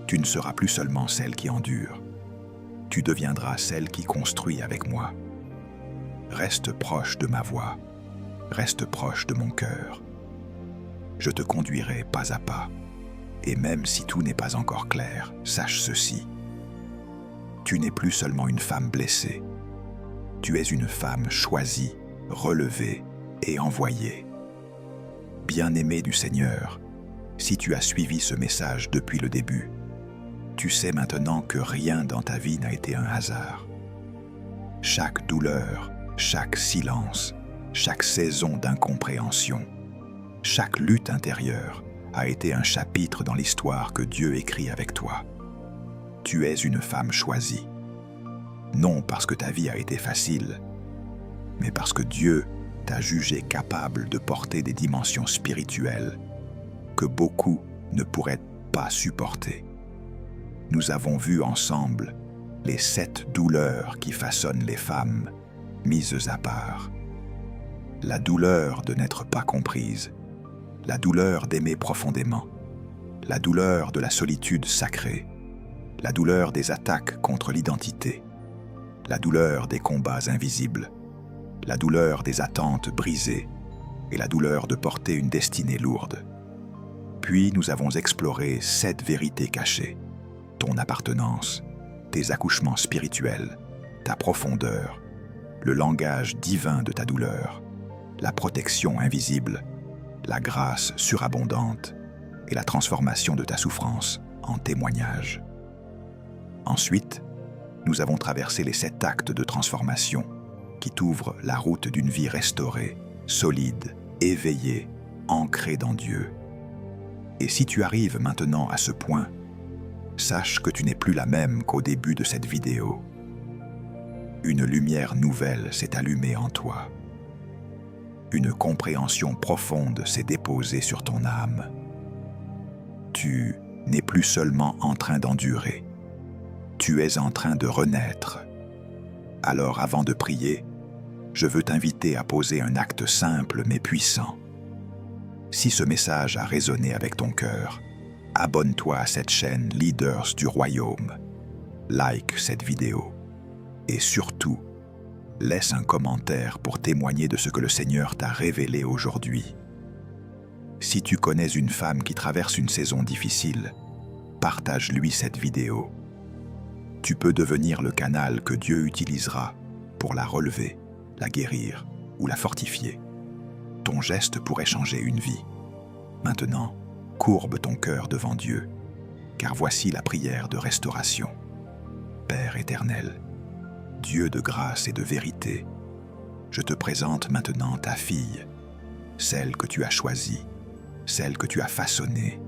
Tu ne seras plus seulement celle qui endure, tu deviendras celle qui construit avec moi. Reste proche de ma voix, reste proche de mon cœur. Je te conduirai pas à pas, et même si tout n'est pas encore clair, sache ceci. Tu n'es plus seulement une femme blessée, tu es une femme choisie, relevée et envoyée. Bien-aimée du Seigneur, si tu as suivi ce message depuis le début, tu sais maintenant que rien dans ta vie n'a été un hasard. Chaque douleur, chaque silence, chaque saison d'incompréhension, chaque lutte intérieure a été un chapitre dans l'histoire que Dieu écrit avec toi. Tu es une femme choisie, non parce que ta vie a été facile, mais parce que Dieu t'a jugée capable de porter des dimensions spirituelles que beaucoup ne pourraient pas supporter. Nous avons vu ensemble les 7 douleurs qui façonnent les femmes, mises à part. La douleur de n'être pas comprise, la douleur d'aimer profondément, la douleur de la solitude sacrée, la douleur des attaques contre l'identité, la douleur des combats invisibles, la douleur des attentes brisées et la douleur de porter une destinée lourde. Puis nous avons exploré 7 vérités cachées, ton appartenance, tes accouchements spirituels, ta profondeur, le langage divin de ta douleur, la protection invisible, la grâce surabondante et la transformation de ta souffrance en témoignage. Ensuite, nous avons traversé les 7 actes de transformation qui t'ouvrent la route d'une vie restaurée, solide, éveillée, ancrée dans Dieu. Et si tu arrives maintenant à ce point, sache que tu n'es plus la même qu'au début de cette vidéo. Une lumière nouvelle s'est allumée en toi. Une compréhension profonde s'est déposée sur ton âme. Tu n'es plus seulement en train d'endurer, tu es en train de renaître. Alors avant de prier, je veux t'inviter à poser un acte simple mais puissant. Si ce message a résonné avec ton cœur, abonne-toi à cette chaîne Leaders du Royaume, like cette vidéo et surtout, laisse un commentaire pour témoigner de ce que le Seigneur t'a révélé aujourd'hui. Si tu connais une femme qui traverse une saison difficile, partage-lui cette vidéo. Tu peux devenir le canal que Dieu utilisera pour la relever, la guérir ou la fortifier. Ton geste pourrait changer une vie. Maintenant, courbe ton cœur devant Dieu, car voici la prière de restauration. Père éternel, Dieu de grâce et de vérité, je te présente maintenant ta fille, celle que tu as choisie, celle que tu as façonnée,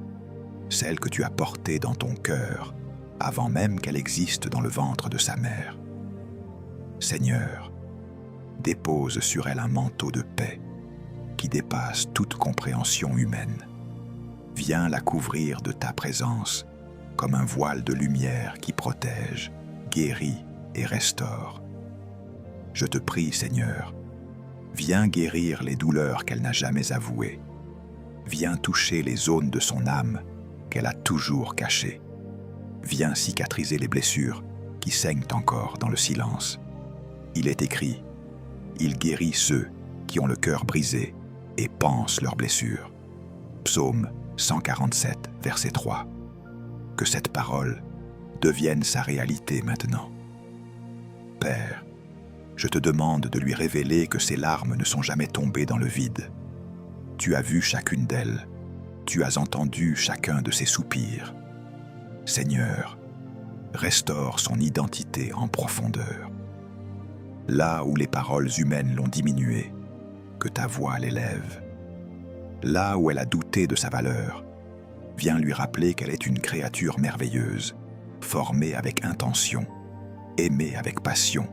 celle que tu as portée dans ton cœur avant même qu'elle existe dans le ventre de sa mère. Seigneur, dépose sur elle un manteau de paix qui dépasse toute compréhension humaine. Viens la couvrir de ta présence comme un voile de lumière qui protège, guérit et restaure. Je te prie, Seigneur, viens guérir les douleurs qu'elle n'a jamais avouées. Viens toucher les zones de son âme qu'elle a toujours cachées. Viens cicatriser les blessures qui saignent encore dans le silence. Il est écrit, il guérit ceux qui ont le cœur brisé et pansent leurs blessures. Psaume 147, verset 3. Que cette parole devienne sa réalité maintenant. Père, je te demande de lui révéler que ses larmes ne sont jamais tombées dans le vide. Tu as vu chacune d'elles, tu as entendu chacun de ses soupirs. Seigneur, restaure son identité en profondeur. Là où les paroles humaines l'ont diminuée, que ta voix l'élève. Là où elle a douté de sa valeur, viens lui rappeler qu'elle est une créature merveilleuse, formée avec intention, aimée avec passion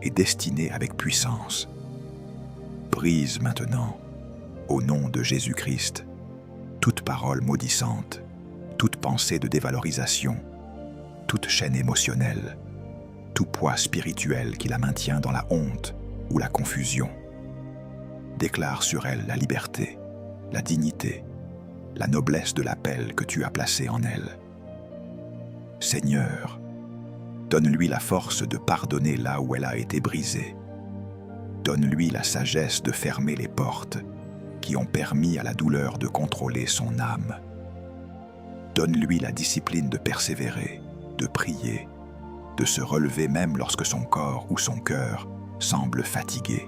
et destinée avec puissance. Brise maintenant, au nom de Jésus-Christ, toute parole maudissante, toute pensée de dévalorisation, toute chaîne émotionnelle, tout poids spirituel qui la maintient dans la honte ou la confusion. Déclare sur elle la liberté, la dignité, la noblesse de l'appel que tu as placé en elle. Seigneur, donne-lui la force de pardonner là où elle a été brisée. Donne-lui la sagesse de fermer les portes qui ont permis à la douleur de contrôler son âme. Donne-lui la discipline de persévérer, de prier, de se relever même lorsque son corps ou son cœur semble fatigué.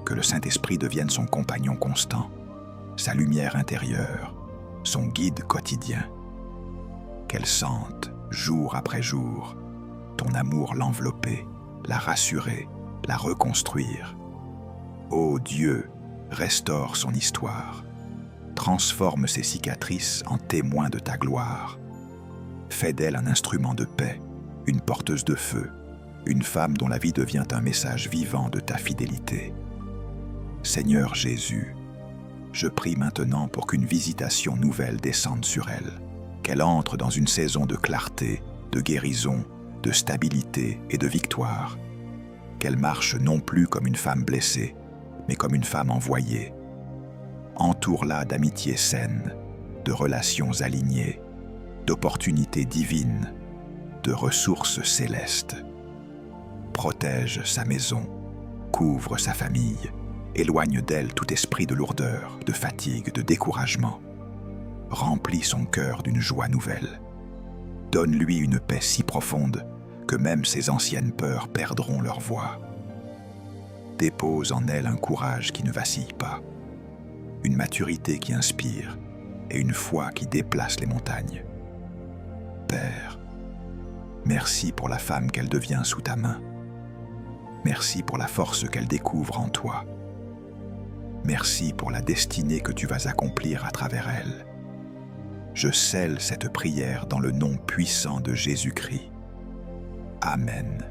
Que le Saint-Esprit devienne son compagnon constant, sa lumière intérieure, son guide quotidien. Qu'elle sente, jour après jour, ton amour l'envelopper, la rassurer, la reconstruire. Ô Dieu, restaure son histoire. Transforme ses cicatrices en témoins de ta gloire. Fais d'elle un instrument de paix, une porteuse de feu, une femme dont la vie devient un message vivant de ta fidélité. Seigneur Jésus, je prie maintenant pour qu'une visitation nouvelle descende sur elle, qu'elle entre dans une saison de clarté, de guérison, de stabilité et de victoire, qu'elle marche non plus comme une femme blessée, mais comme une femme envoyée. Entoure-la d'amitiés saines, de relations alignées, d'opportunités divines, de ressources célestes. Protège sa maison, couvre sa famille, éloigne d'elle tout esprit de lourdeur, de fatigue, de découragement. Remplis son cœur d'une joie nouvelle. Donne-lui une paix si profonde que même ses anciennes peurs perdront leur voix. Dépose en elle un courage qui ne vacille pas, une maturité qui inspire et une foi qui déplace les montagnes. Père, merci pour la femme qu'elle devient sous ta main. Merci pour la force qu'elle découvre en toi. Merci pour la destinée que tu vas accomplir à travers elle. Je scelle cette prière dans le nom puissant de Jésus-Christ. Amen.